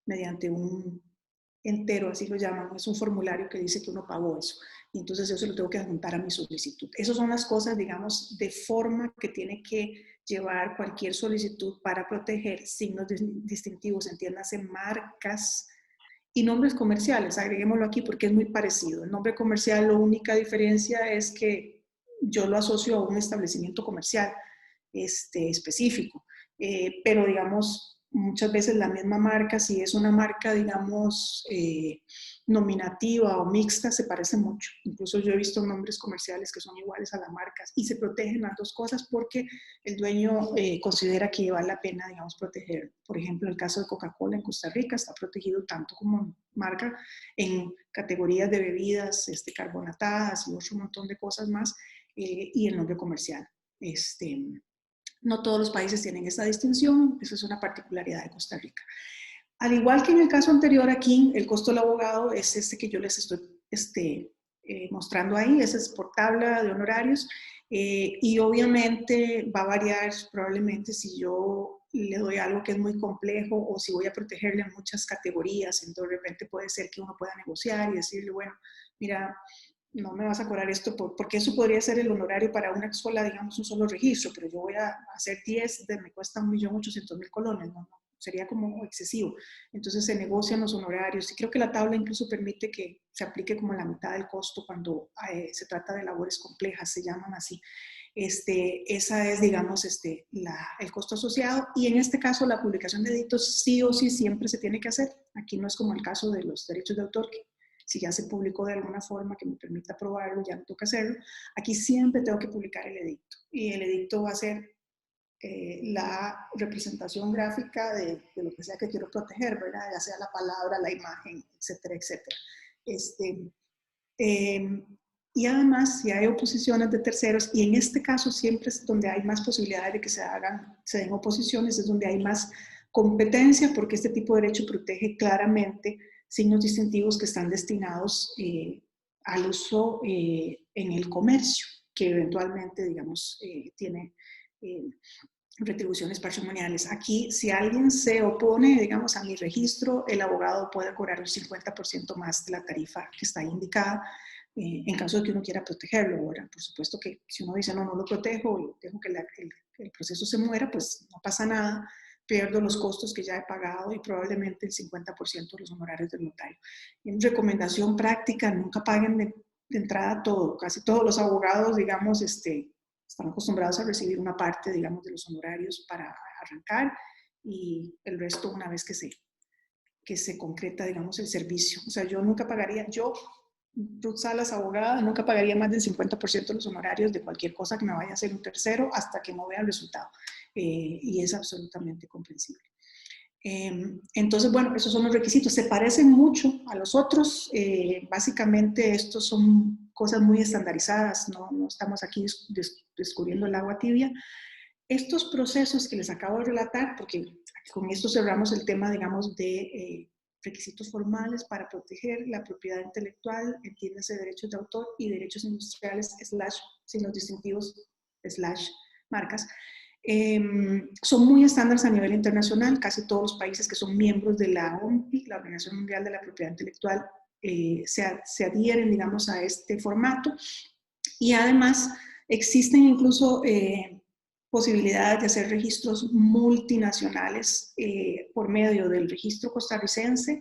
mediante un entero, así lo llaman, es un formulario que dice que uno pagó eso. Y entonces eso lo tengo que adjuntar a mi solicitud. Esas son las cosas, digamos, de forma que tiene que llevar cualquier solicitud para proteger signos distintivos, entiéndase, marcas y nombres comerciales. Agreguémoslo aquí porque es muy parecido. El nombre comercial, la única diferencia es que yo lo asocio a un establecimiento comercial específico. Pero, digamos, muchas veces la misma marca, si es una marca, digamos, nominativa o mixta, se parece mucho. Incluso yo he visto nombres comerciales que son iguales a las marcas y se protegen las dos cosas porque el dueño considera que vale la pena, digamos, proteger. Por ejemplo, el caso de Coca-Cola en Costa Rica está protegido tanto como marca en categorías de bebidas carbonatadas y otro montón de cosas más, y el nombre comercial. No todos los países tienen esta distinción, eso es una particularidad de Costa Rica. Al igual que en el caso anterior aquí, el costo del abogado es este que yo les estoy mostrando ahí, ese es por tabla de honorarios, y obviamente va a variar probablemente si yo le doy algo que es muy complejo o si voy a protegerle muchas categorías, entonces de repente puede ser que uno pueda negociar y decirle, bueno, mira, no me vas a cobrar esto, porque eso podría ser el honorario para una sola, digamos, un solo registro, pero yo voy a hacer 10, me cuesta 1.800.000 colones, no, sería como excesivo. Entonces se negocian los honorarios y creo que la tabla incluso permite que se aplique como la mitad del costo cuando se trata de labores complejas, se llaman así. Esa es, digamos, el costo asociado, y en este caso la publicación de edictos sí o sí siempre se tiene que hacer. Aquí no es como el caso de los derechos de autor, que si ya se publicó de alguna forma que me permita probarlo, ya no toca hacerlo. Aquí siempre tengo que publicar el edicto, y el edicto va a ser la representación gráfica de lo que sea que quiero proteger, ¿verdad? Ya sea la palabra, la imagen, etcétera, etcétera. Y además, si hay oposiciones de terceros, y en este caso siempre es donde hay más posibilidades de que se den oposiciones, es donde hay más competencia, porque este tipo de derecho protege claramente signos distintivos que están destinados al uso en el comercio, que eventualmente, digamos, tiene retribuciones patrimoniales. Aquí, si alguien se opone, digamos, a mi registro, el abogado puede cobrar un 50% más de la tarifa que está indicada, en caso de que uno quiera protegerlo. Ahora, por supuesto que si uno dice, no lo protejo, y dejo que el proceso se muera, pues no pasa nada, pierdo los costos que ya he pagado y probablemente el 50% de los honorarios del notario. En recomendación práctica, nunca paguen de entrada todo. Casi todos los abogados, digamos, están acostumbrados a recibir una parte, digamos, de los honorarios para arrancar, y el resto una vez que se concreta, digamos, el servicio. O sea, yo nunca pagaría, Ruth Salas, abogada, nunca pagaría más del 50% de los honorarios de cualquier cosa que me vaya a hacer un tercero hasta que no vea el resultado. Y es absolutamente comprensible. Entonces, bueno, esos son los requisitos. Se parecen mucho a los otros. Básicamente, estos son cosas muy estandarizadas. No estamos aquí descubriendo el agua tibia. Estos procesos que les acabo de relatar, porque con esto cerramos el tema, digamos, de requisitos formales para proteger la propiedad intelectual, entiéndase derechos de autor y derechos industriales, signos distintivos, marcas. Son muy estándares a nivel internacional. Casi todos los países que son miembros de la OMPI, la Organización Mundial de la Propiedad Intelectual, se adhieren, digamos, a este formato. Y además, Existen incluso posibilidades de hacer registros multinacionales por medio del registro costarricense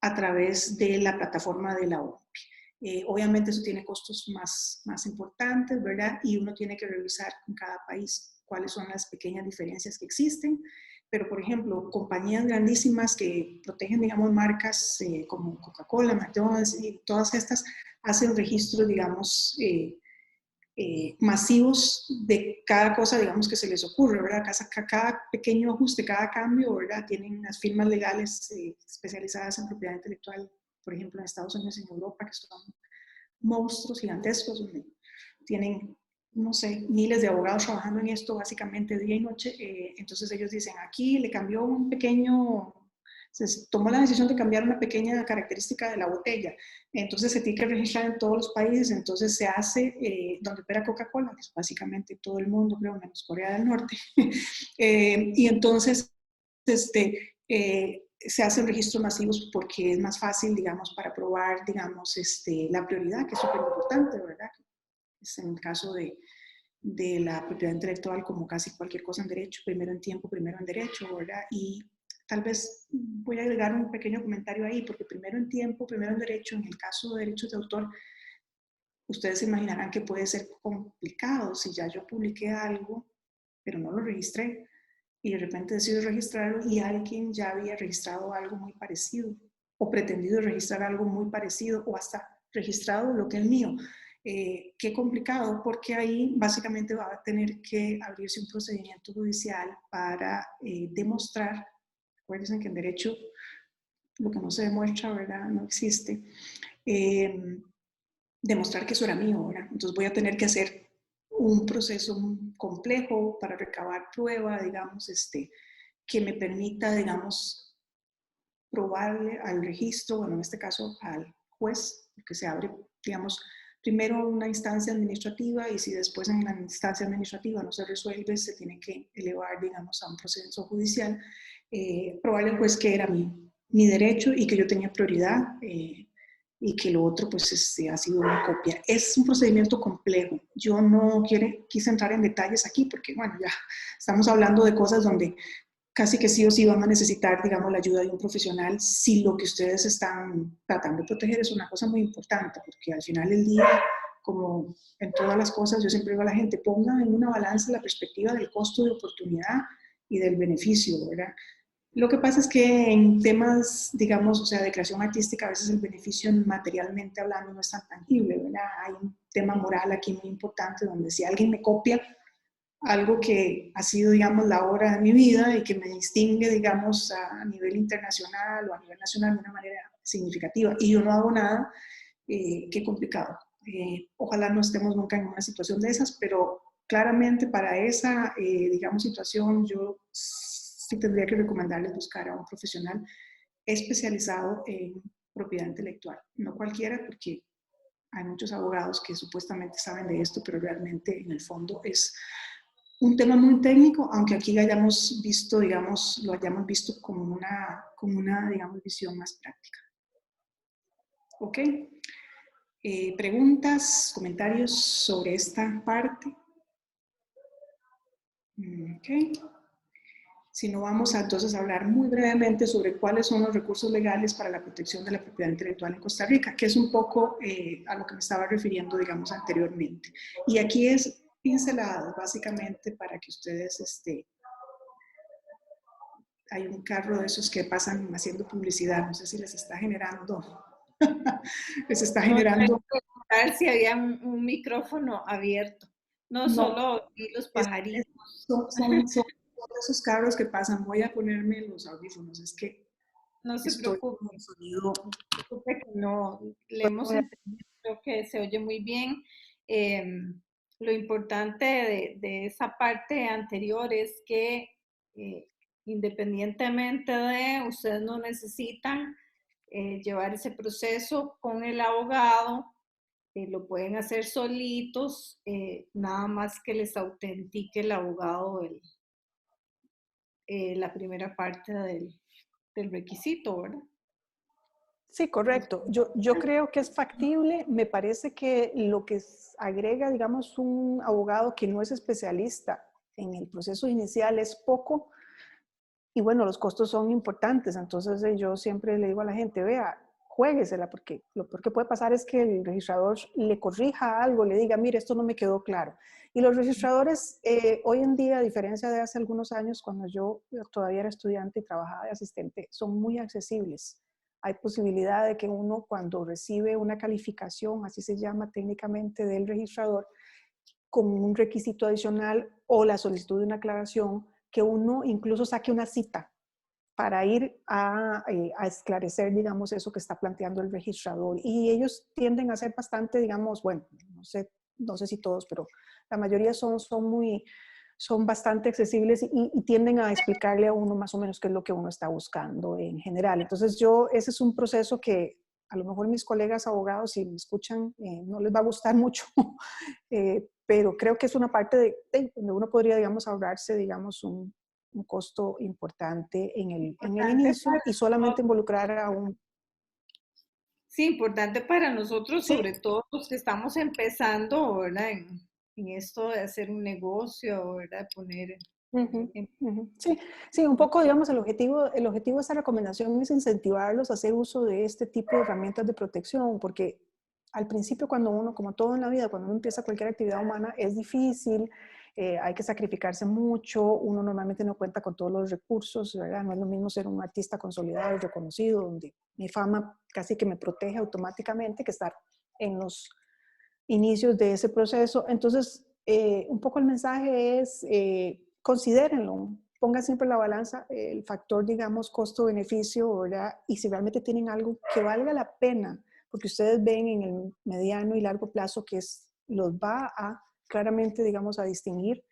a través de la plataforma de la OMPI. Obviamente eso tiene costos más importantes, ¿verdad? Y uno tiene que revisar en cada país cuáles son las pequeñas diferencias que existen. Pero, por ejemplo, compañías grandísimas que protegen, digamos, marcas como Coca-Cola, McDonald's y todas estas hacen registros, digamos, masivos de cada cosa, digamos, que se les ocurre, ¿verdad? Cada pequeño ajuste, cada cambio, ¿verdad? Tienen unas firmas legales especializadas en propiedad intelectual, por ejemplo, en Estados Unidos y en Europa, que son monstruos gigantescos, donde tienen, no sé, miles de abogados trabajando en esto básicamente día y noche. Entonces ellos dicen, aquí le cambió un pequeño, se tomó la decisión de cambiar una pequeña característica de la botella, entonces se tiene que registrar en todos los países, entonces se hace donde opera Coca-Cola, que es básicamente todo el mundo, creo, menos Corea del Norte. Y entonces se hacen registros masivos porque es más fácil, digamos, para probar, digamos, la prioridad, que es súper importante, ¿verdad? Es en el caso de la propiedad intelectual, como casi cualquier cosa en derecho, primero en tiempo, primero en derecho, ¿verdad? Y tal vez voy a agregar un pequeño comentario ahí, porque primero en tiempo, primero en derecho, en el caso de derechos de autor, ustedes se imaginarán que puede ser complicado si ya yo publiqué algo, pero no lo registré, y de repente decido registrarlo y alguien ya había registrado algo muy parecido, o pretendido registrar algo muy parecido, o hasta registrado lo que es mío. Qué complicado, porque ahí básicamente va a tener que abrirse un procedimiento judicial para demostrar, recuerden que en derecho lo que no se demuestra, ¿verdad? No existe. Demostrar que eso era mío, ¿verdad? Entonces voy a tener que hacer un proceso complejo para recabar prueba, digamos, que me permita, digamos, probarle al registro, bueno, en este caso al juez, porque se abre, digamos, primero una instancia administrativa y si después en la instancia administrativa no se resuelve, se tiene que elevar, digamos, a un proceso judicial, probarle al juez que era mi derecho y que yo tenía prioridad y que lo otro pues ha sido una copia. Es un procedimiento complejo. Yo no quise entrar en detalles aquí porque, bueno, ya estamos hablando de cosas donde casi que sí o sí van a necesitar, digamos, la ayuda de un profesional si lo que ustedes están tratando de proteger es una cosa muy importante, porque al final del día, como en todas las cosas, yo siempre digo a la gente, pongan en una balanza la perspectiva del costo de oportunidad y del beneficio, ¿verdad? Lo que pasa es que en temas, digamos, o sea, de creación artística, a veces el beneficio materialmente hablando no es tan tangible, ¿verdad? Hay un tema moral aquí muy importante donde si alguien me copia algo que ha sido, digamos, la obra de mi vida y que me distingue, digamos, a nivel internacional o a nivel nacional de una manera significativa y yo no hago nada, qué complicado. Ojalá no estemos nunca en una situación de esas, pero claramente para esa, digamos, situación yo sí tendría que recomendarles buscar a un profesional especializado en propiedad intelectual. No cualquiera, porque hay muchos abogados que supuestamente saben de esto, pero realmente en el fondo es un tema muy técnico, aunque aquí hayamos visto, digamos, lo hayamos visto como una digamos, visión más práctica. ¿Ok? ¿Preguntas, comentarios sobre esta parte? Ok. Si no, vamos a entonces hablar muy brevemente sobre cuáles son los recursos legales para la protección de la propiedad intelectual en Costa Rica, que es un poco a lo que me estaba refiriendo, digamos, anteriormente. Y aquí es pinceladas, básicamente, para que ustedes, hay un carro de esos que pasan haciendo publicidad, no sé si les está generando, les está generando...
A ver si había un micrófono abierto, no solo vi los pajaritos.
Son esos carros que pasan, voy a ponerme los audífonos, es que
no se
estoy
preocupe,
con sonido.
que no le hemos entendido, creo que se oye muy bien. Lo importante de esa parte anterior es que independientemente de, ustedes no necesitan llevar ese proceso con el abogado, lo pueden hacer solitos, nada más que les autentique el abogado la primera parte del requisito, ¿verdad?
Sí, correcto. Yo creo que es factible. Me parece que lo que agrega, digamos, un abogado que no es especialista en el proceso inicial es poco. Y bueno, los costos son importantes. Entonces yo siempre le digo a la gente, vea, juéguesela, porque lo peor que puede pasar es que el registrador le corrija algo, le diga, mire, esto no me quedó claro. Y los registradores hoy en día, a diferencia de hace algunos años, cuando yo todavía era estudiante y trabajaba de asistente, son muy accesibles. Hay posibilidad de que uno, cuando recibe una calificación, así se llama técnicamente, del registrador, con un requisito adicional o la solicitud de una aclaración, que uno incluso saque una cita para ir a esclarecer, digamos, eso que está planteando el registrador. Y ellos tienden a ser bastante, digamos, bueno, no sé si todos, pero la mayoría son bastante accesibles y tienden a explicarle a uno más o menos qué es lo que uno está buscando en general. Entonces ese es un proceso que a lo mejor mis colegas abogados, si me escuchan, no les va a gustar mucho, pero creo que es una parte de donde uno podría, digamos, ahorrarse, digamos, un costo importante en el inicio y solamente involucrar a un...
Sí, importante para nosotros,
Sí.
sobre todo los que estamos empezando, ¿verdad? En esto de hacer un negocio, ¿verdad? De poner...
Sí, un poco, digamos, el objetivo de esta recomendación es incentivarlos a hacer uso de este tipo de herramientas de protección, porque al principio cuando uno, como todo en la vida, cuando uno empieza cualquier actividad humana, es difícil, hay que sacrificarse mucho, uno normalmente no cuenta con todos los recursos, ¿verdad? No es lo mismo ser un artista consolidado y reconocido, donde mi fama casi que me protege automáticamente, que estar en los inicios de ese proceso. Entonces, un poco el mensaje es, considérenlo, pongan siempre en la balanza el factor, digamos, costo-beneficio, ¿verdad? Y si realmente tienen algo que valga la pena, porque ustedes ven en el mediano y largo plazo que los va a claramente, digamos, a distinguir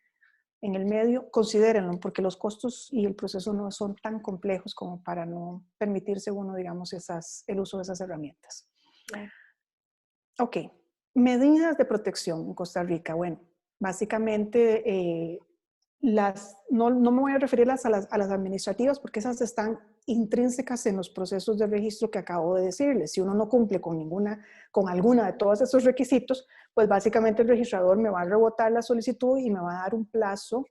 en el medio, considérenlo, porque los costos y el proceso no son tan complejos como para no permitirse uno, digamos, el uso de esas herramientas. Ok, medidas de protección en Costa Rica. Bueno, básicamente no me voy a referir a las administrativas porque esas están intrínsecas en los procesos de registro que acabo de decirles. Si uno no cumple con alguna de todos esos requisitos, pues básicamente el registrador me va a rebotar la solicitud y me va a dar un plazo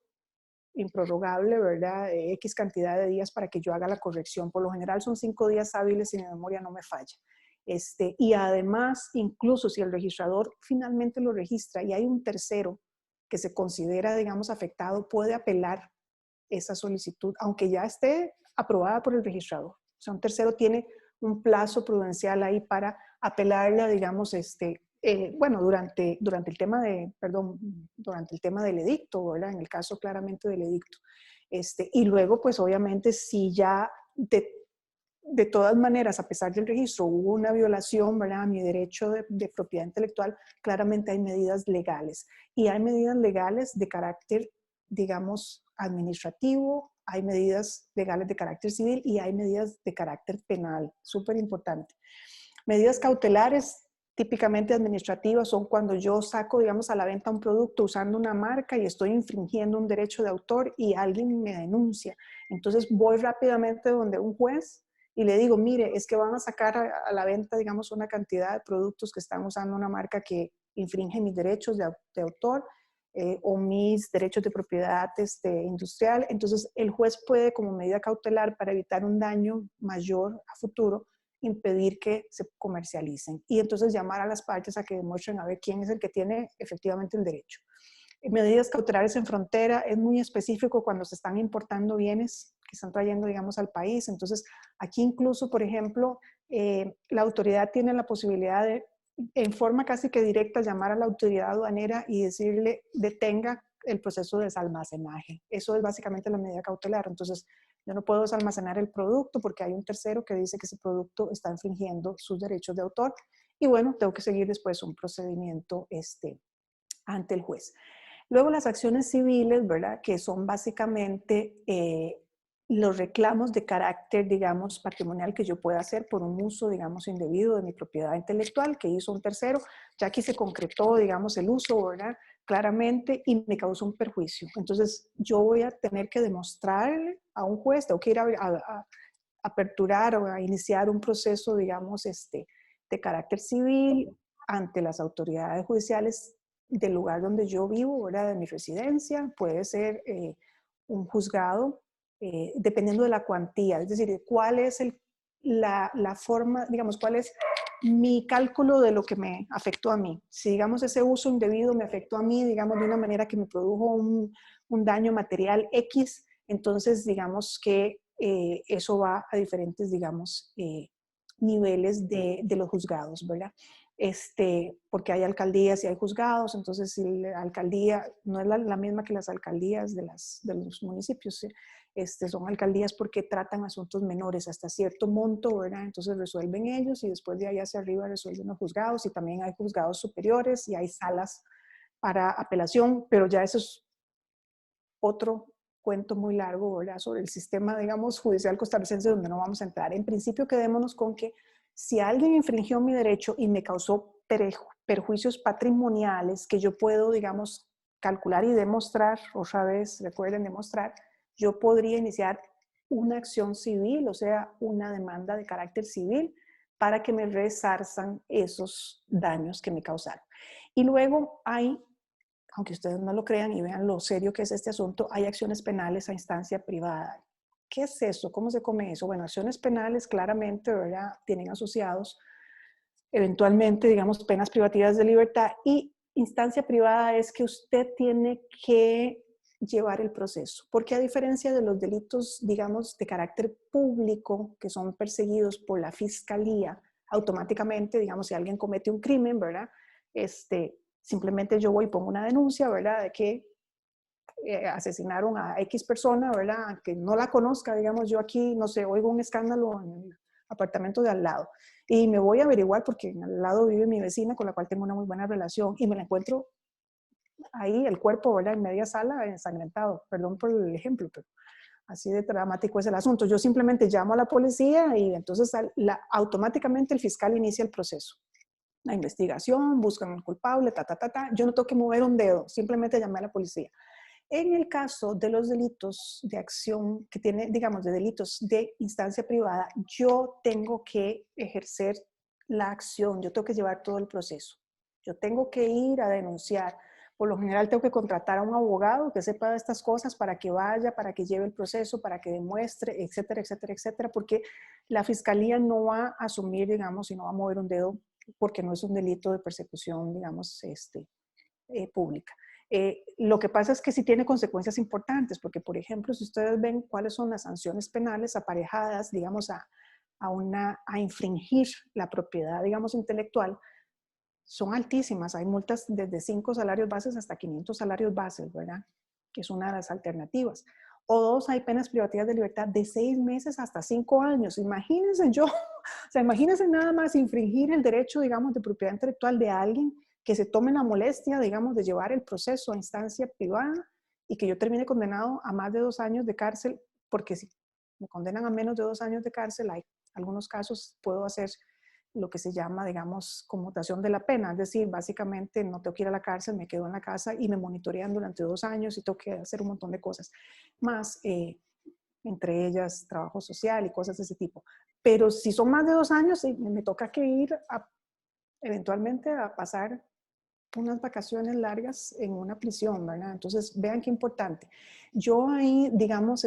improrrogable, ¿verdad? X cantidad de días para que yo haga la corrección. Por lo general son 5 días hábiles si mi memoria no me falla. Y además, incluso si el registrador finalmente lo registra y hay un tercero que se considera, digamos, afectado, puede apelar esa solicitud, aunque ya esté aprobada por el registrador. O sea, un tercero tiene un plazo prudencial ahí para apelarla, digamos, bueno, durante el tema del edicto, ¿verdad? En el caso claramente del edicto. Y luego, pues obviamente, si ya de todas maneras, a pesar del registro, hubo una violación, ¿verdad?, a mi derecho de propiedad intelectual, claramente hay medidas legales. Y hay medidas legales de carácter, digamos, administrativo, hay medidas legales de carácter civil y hay medidas de carácter penal, súper importante. Medidas cautelares, típicamente administrativas, son cuando yo saco, digamos, a la venta un producto usando una marca y estoy infringiendo un derecho de autor y alguien me denuncia. Entonces voy rápidamente donde un juez y le digo, mire, es que van a sacar a la venta, digamos, una cantidad de productos que están usando una marca que infringe mis derechos de autor o mis derechos de propiedad industrial. Entonces, el juez puede, como medida cautelar para evitar un daño mayor a futuro, impedir que se comercialicen y entonces llamar a las partes a que demuestren a ver quién es el que tiene efectivamente el derecho. Medidas cautelares en frontera es muy específico cuando se están importando bienes que están trayendo, digamos, al país. Entonces, aquí incluso, por ejemplo, la autoridad tiene la posibilidad de, en forma casi que directa, llamar a la autoridad aduanera y decirle, detenga el proceso de desalmacenaje. Eso es básicamente la medida cautelar. Entonces, yo no puedo desalmacenar el producto porque hay un tercero que dice que ese producto está infringiendo sus derechos de autor. Y bueno, tengo que seguir después un procedimiento ante el juez. Luego las acciones civiles, ¿verdad? Que son básicamente los reclamos de carácter, digamos, patrimonial que yo pueda hacer por un uso, digamos, indebido de mi propiedad intelectual que hizo un tercero. Ya aquí se concretó, digamos, el uso, ¿verdad? Claramente y me causó un perjuicio. Entonces yo voy a tener que demostrarle a un juez, tengo que ir aperturar o a iniciar un proceso, digamos, de carácter civil ante las autoridades judiciales del lugar donde yo vivo, ¿verdad? De mi residencia. Puede ser un juzgado, dependiendo de la cuantía, es decir, cuál es la forma, digamos, cuál es mi cálculo de lo que me afectó a mí. Si, digamos, ese uso indebido me afectó a mí, digamos, de una manera que me produjo un daño material X, entonces, digamos que eso va a diferentes, digamos, niveles de los juzgados, ¿verdad? Porque hay alcaldías y hay juzgados, entonces si la alcaldía no es la misma que las alcaldías de los municipios, ¿sí? Son alcaldías porque tratan asuntos menores hasta cierto monto, ¿verdad? Entonces resuelven ellos y después de ahí hacia arriba resuelven los juzgados, y también hay juzgados superiores y hay salas para apelación, pero ya eso es otro cuento muy largo, ¿verdad? Sobre el sistema, digamos, judicial costarricense, donde no vamos a entrar. En principio, quedémonos con que si alguien infringió mi derecho y me causó perjuicios patrimoniales que yo puedo, digamos, calcular y demostrar, otra vez, recuerden demostrar, yo podría iniciar una acción civil, o sea, una demanda de carácter civil, para que me resarzan esos daños que me causaron. Y luego hay, aunque ustedes no lo crean y vean lo serio que es este asunto, hay acciones penales a instancia privada. ¿Qué es eso? ¿Cómo se come eso? Bueno, acciones penales claramente, ¿verdad?, tienen asociados eventualmente, digamos, penas privativas de libertad, y instancia privada es que usted tiene que llevar el proceso, porque a diferencia de los delitos, digamos, de carácter público, que son perseguidos por la fiscalía, automáticamente, digamos, si alguien comete un crimen, ¿verdad?, simplemente yo voy y pongo una denuncia, ¿verdad?, de que asesinaron a X persona, ¿verdad?, que no la conozca, digamos, yo aquí, no sé, oigo un escándalo en el apartamento de al lado y me voy a averiguar porque al lado vive mi vecina con la cual tengo una muy buena relación y me la encuentro ahí, el cuerpo, ¿verdad?, en media sala, ensangrentado. Perdón por el ejemplo, pero así de dramático es el asunto. Yo simplemente llamo a la policía y entonces automáticamente el fiscal inicia el proceso. La investigación, buscan al culpable, Yo no tengo que mover un dedo, simplemente llamé a la policía. En el caso de los delitos de acción que tiene, digamos, de delitos de instancia privada, yo tengo que ejercer la acción, yo tengo que llevar todo el proceso. Yo tengo que ir a denunciar. Por lo general tengo que contratar a un abogado que sepa de estas cosas para que vaya, para que lleve el proceso, para que demuestre, etcétera, etcétera, etcétera, porque la fiscalía no va a asumir, digamos, y no va a mover un dedo porque no es un delito de persecución, digamos, pública. Lo que pasa es que sí tiene consecuencias importantes, porque, por ejemplo, si ustedes ven cuáles son las sanciones penales aparejadas, digamos, a infringir la propiedad, digamos, intelectual, son altísimas. Hay multas desde 5 salarios bases hasta 500 salarios bases, ¿verdad?, que es una de las alternativas. O dos, hay penas privativas de libertad de 6 meses hasta 5 años. Imagínense o sea, imagínense nada más infringir el derecho, digamos, de propiedad intelectual de alguien, que se tome la molestia, digamos, de llevar el proceso a instancia privada y que yo termine condenado a más de 2 años de cárcel, porque si me condenan a menos de 2 años de cárcel, hay algunos casos puedo hacer lo que se llama, digamos, conmutación de la pena, es decir, básicamente no tengo que ir a la cárcel, me quedo en la casa y me monitorean durante 2 años y tengo que hacer un montón de cosas más, entre ellas trabajo social y cosas de ese tipo. Pero si son más de 2 años, me toca que ir eventualmente a pasar unas vacaciones largas en una prisión, ¿verdad? Entonces, vean qué importante. Yo ahí, digamos,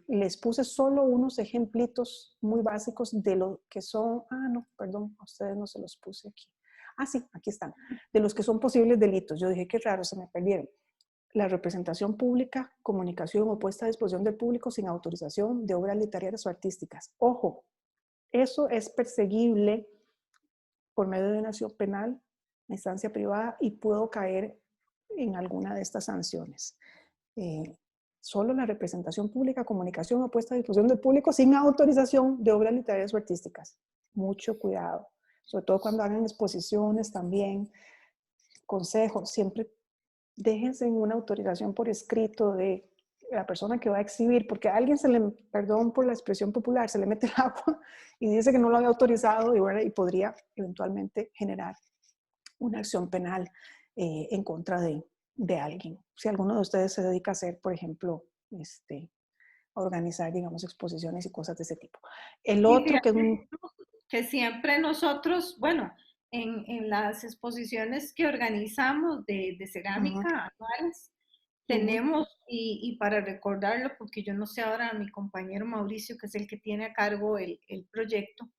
les puse solo unos ejemplitos muy básicos de lo que son, no, perdón, a ustedes no se los puse aquí. Sí, aquí están, de los que son posibles delitos. Yo dije, qué raro, se me perdieron. La representación pública, comunicación o puesta a disposición del público sin autorización de obras literarias o artísticas. Ojo, eso es perseguible por medio de una acción penal, instancia privada, y puedo caer en alguna de estas sanciones. Solo la representación pública, comunicación o puesta a disposición del público sin autorización de obras literarias o artísticas. Mucho cuidado, sobre todo cuando hagan exposiciones también. Consejo, siempre déjense en una autorización por escrito de la persona que va a exhibir, porque a alguien se le, perdón por la expresión popular, se le mete el agua y dice que no lo había autorizado y podría eventualmente generar una acción penal en contra de alguien. Si alguno de ustedes se dedica a hacer, por ejemplo, organizar, digamos, exposiciones y cosas de ese tipo. El
Y
otro que es
fíjate que siempre nosotros, bueno, en las exposiciones que organizamos de cerámica anuales, tenemos, y para recordarlo, porque yo no sé ahora, mi compañero Mauricio, que es el que tiene a cargo el proyecto,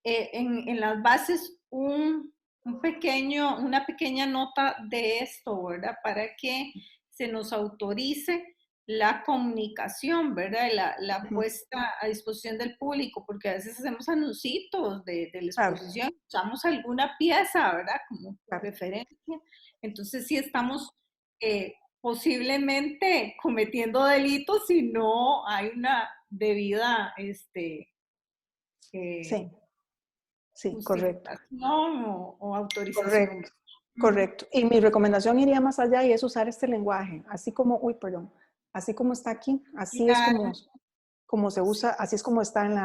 en las bases una pequeña nota de esto, ¿verdad? Para que se nos autorice la comunicación, ¿verdad? La puesta a disposición del público, porque a veces hacemos anuncios de la exposición, usamos alguna pieza, ¿verdad? Como referencia. Entonces sí estamos posiblemente cometiendo delitos si no hay una debida
sí, correcto.
justificación o autorización.
Correcto. Y mi recomendación iría más allá y es usar este lenguaje, así como, así como está aquí, así es como se usa, así es como está en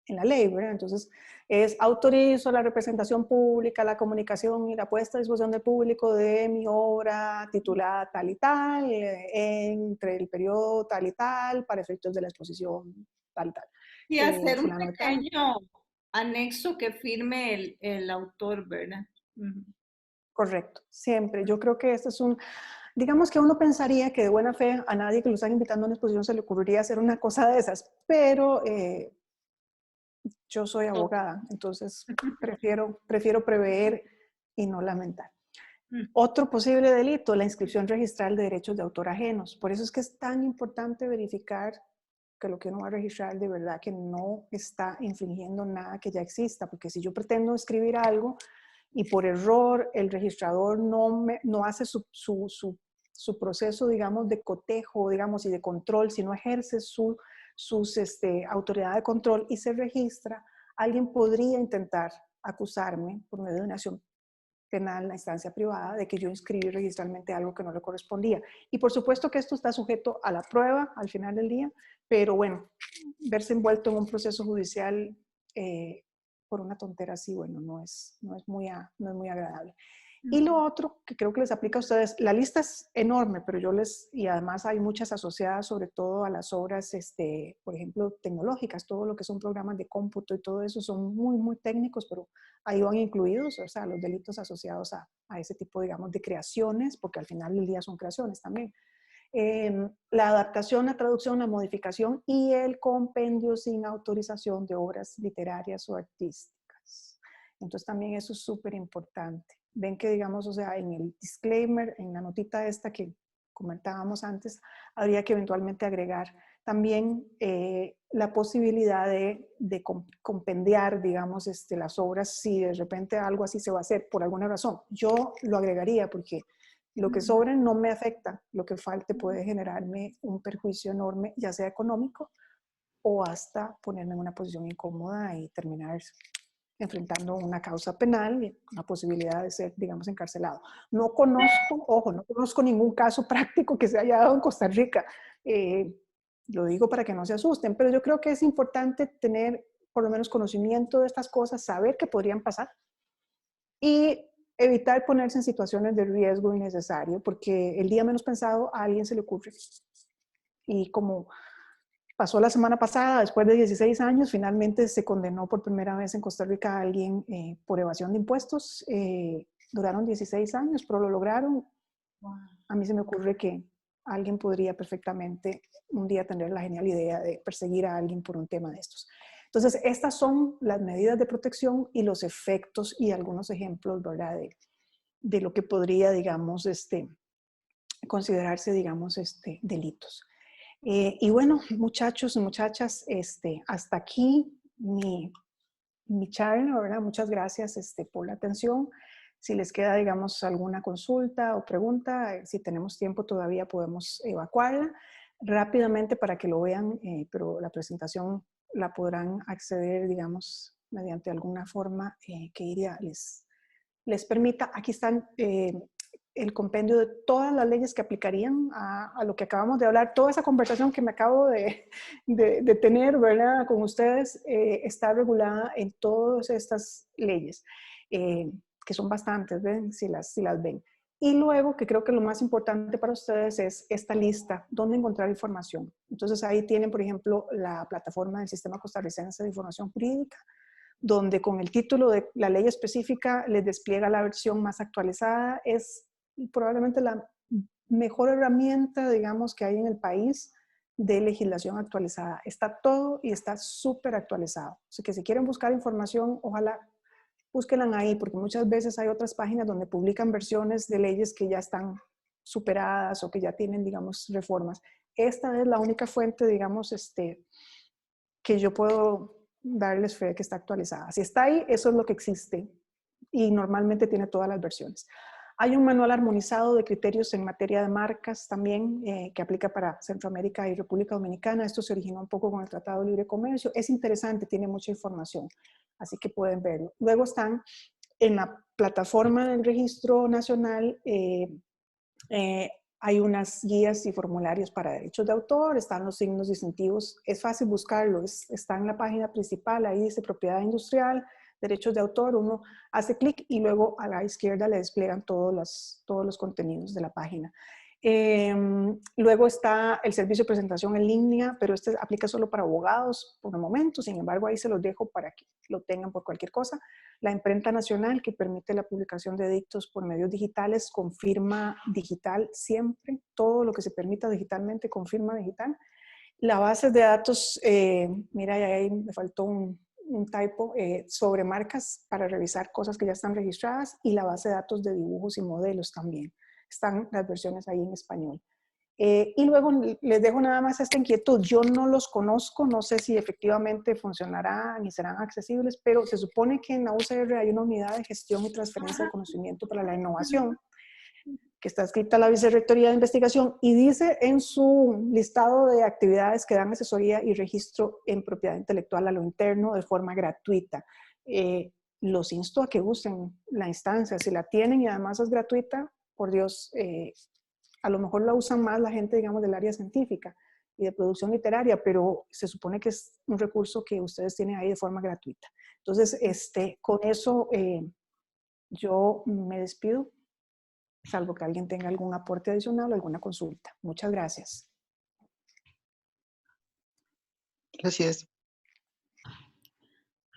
la ley, ¿verdad? Entonces, autorizo la representación pública, la comunicación y la puesta a disposición del público de mi obra titulada tal y tal, entre el periodo tal y tal, para efectos de la exposición tal y tal.
Y hacer un pequeño anexo que firme el autor, ¿verdad?
Correcto, siempre. Yo creo que este es digamos que uno pensaría que de buena fe a nadie que lo están invitando a una exposición se le ocurriría hacer una cosa de esas, pero yo soy abogada, entonces prefiero prever y no lamentar. Otro posible delito, la inscripción registral de derechos de autor ajenos. Por eso es que es tan importante verificar que lo que uno va a registrar de verdad que no está infringiendo nada que ya exista, porque si yo pretendo escribir algo y por error el registrador no hace su proceso, digamos, de cotejo, digamos, y de control, si no ejerce su autoridad de control y se registra, alguien podría intentar acusarme por medio de una acción penal en la instancia privada de que yo inscribí registralmente algo que no le correspondía. Y por supuesto que esto está sujeto a la prueba al final del día, pero bueno, verse envuelto en un proceso judicial por una tontera así, bueno, no es muy agradable. Y lo otro que creo que les aplica a ustedes, la lista es enorme, pero y además hay muchas asociadas sobre todo a las obras, por ejemplo, tecnológicas, todo lo que son programas de cómputo y todo eso son muy, muy técnicos, pero ahí van incluidos, o sea, los delitos asociados a ese tipo, digamos, de creaciones, porque al final del día son creaciones también. La adaptación, la traducción, la modificación y el compendio sin autorización de obras literarias o artísticas. Entonces también eso es súper importante. Ven que, digamos, o sea, en el disclaimer, en la notita esta que comentábamos antes, habría que eventualmente agregar también la posibilidad de compendiar, digamos, las obras si de repente algo así se va a hacer por alguna razón. Yo lo agregaría porque lo que sobre no me afecta, lo que falte puede generarme un perjuicio enorme, ya sea económico o hasta ponerme en una posición incómoda y terminar enfrentando una causa penal y una posibilidad de ser, digamos, encarcelado. No conozco ningún caso práctico que se haya dado en Costa Rica. Lo digo para que no se asusten, pero yo creo que es importante tener por lo menos conocimiento de estas cosas, saber que podrían pasar y evitar ponerse en situaciones de riesgo innecesario, porque el día menos pensado a alguien se le ocurre. Y como pasó la semana pasada, después de 16 años, finalmente se condenó por primera vez en Costa Rica a alguien por evasión de impuestos. Duraron 16 años, pero lo lograron. A mí se me ocurre que alguien podría perfectamente un día tener la genial idea de perseguir a alguien por un tema de estos. Entonces, estas son las medidas de protección y los efectos y algunos ejemplos, ¿verdad? De lo que podría, digamos, considerarse, digamos, delitos. Y bueno, muchachos y muchachas, hasta aquí mi charla, ¿verdad? Muchas gracias por la atención. Si les queda, digamos, alguna consulta o pregunta, si tenemos tiempo todavía podemos evacuarla rápidamente para que lo vean, pero la presentación la podrán acceder, digamos, mediante alguna forma que Iria les permita. Aquí están el compendio de todas las leyes que aplicarían a lo que acabamos de hablar. Toda esa conversación que me acabo de tener, ¿verdad?, con ustedes, está regulada en todas estas leyes, que son bastantes, ¿ven? Si las ven. Y luego, que creo que lo más importante para ustedes es esta lista, dónde encontrar información. Entonces ahí tienen, por ejemplo, la plataforma del Sistema Costarricense de Información Jurídica, donde con el título de la ley específica les despliega la versión más actualizada. Es probablemente la mejor herramienta, digamos, que hay en el país de legislación actualizada. Está todo y está súper actualizado. Así que si quieren buscar información, ojalá búsquenla ahí, porque muchas veces hay otras páginas donde publican versiones de leyes que ya están superadas o que ya tienen, digamos, reformas. Esta es la única fuente, digamos, que yo puedo darles fe que está actualizada. Si está ahí, eso es lo que existe y normalmente tiene todas las versiones. Hay un manual armonizado de criterios en materia de marcas también que aplica para Centroamérica y República Dominicana. Esto se originó un poco con el Tratado de Libre Comercio. Es interesante, tiene mucha información, así que pueden verlo. Luego están en la plataforma del Registro Nacional, hay unas guías y formularios para derechos de autor, están los signos distintivos, es fácil buscarlo, está en la página principal, ahí dice propiedad industrial, derechos de autor, uno hace clic y luego a la izquierda le despliegan todos los contenidos de la página. Luego está el servicio de presentación en línea, pero este aplica solo para abogados por el momento, sin embargo ahí se los dejo para que lo tengan por cualquier cosa. La imprenta nacional que permite la publicación de edictos por medios digitales, confirma digital siempre, todo lo que se permita digitalmente confirma digital. La base de datos, mira ahí me faltó un typo, sobre marcas para revisar cosas que ya están registradas, y la base de datos de dibujos y modelos también. Están las versiones ahí en español. Y luego les dejo nada más esta inquietud. Yo no los conozco, no sé si efectivamente funcionarán y serán accesibles, pero se supone que en la UCR hay una unidad de gestión y transferencia de conocimiento para la innovación, que está escrita en la Vicerrectoría de Investigación y dice en su listado de actividades que dan asesoría y registro en propiedad intelectual a lo interno de forma gratuita. Los insto a que usen la instancia, si la tienen y además es gratuita, por Dios, a lo mejor la usan más la gente, digamos, del área científica y de producción literaria, pero se supone que es un recurso que ustedes tienen ahí de forma gratuita. Entonces, con eso yo me despido, salvo que alguien tenga algún aporte adicional o alguna consulta. Muchas gracias.
Gracias.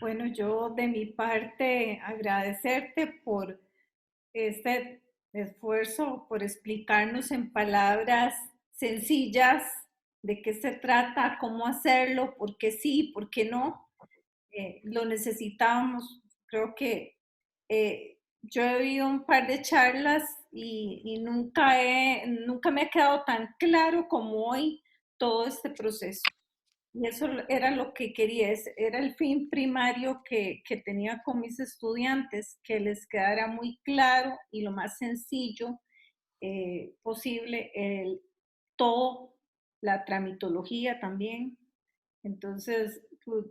Bueno, yo de mi parte agradecerte por este esfuerzo, por explicarnos en palabras sencillas de qué se trata, cómo hacerlo, por qué sí, por qué no. Lo necesitábamos. Creo que yo he oído un par de charlas y nunca me ha quedado tan claro como hoy todo este proceso. Y eso era lo que quería, era el fin primario que tenía con mis estudiantes, que les quedara muy claro y lo más sencillo posible todo, la tramitología también. Entonces,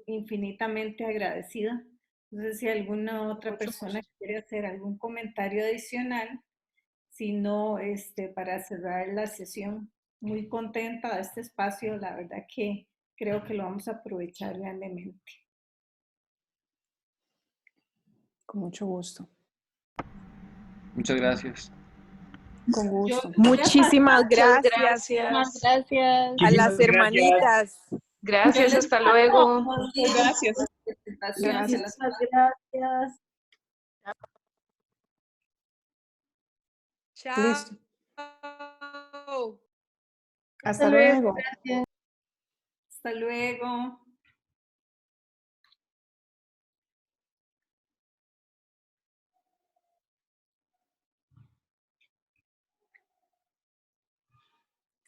infinitamente agradecida. No sé si alguna otra persona quiere hacer algún comentario adicional, si no, para cerrar la sesión. Muy contenta de este espacio, la verdad que creo que lo vamos a aprovechar grandemente.
Con mucho gusto.
Muchas gracias.
Con gusto.
Muchísimas gracias.
Gracias.
A las hermanitas.
Gracias, hasta luego.
Gracias.
Gracias.
Gracias.
Chao.
Listo. Hasta luego.
Gracias.
Hasta luego.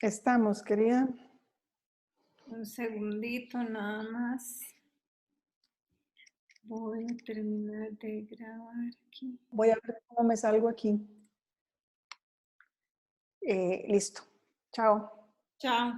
Estamos, querida.
Un segundito nada más. Voy a terminar de grabar aquí.
Voy a ver cómo me salgo aquí. Listo. Chao.
Chao.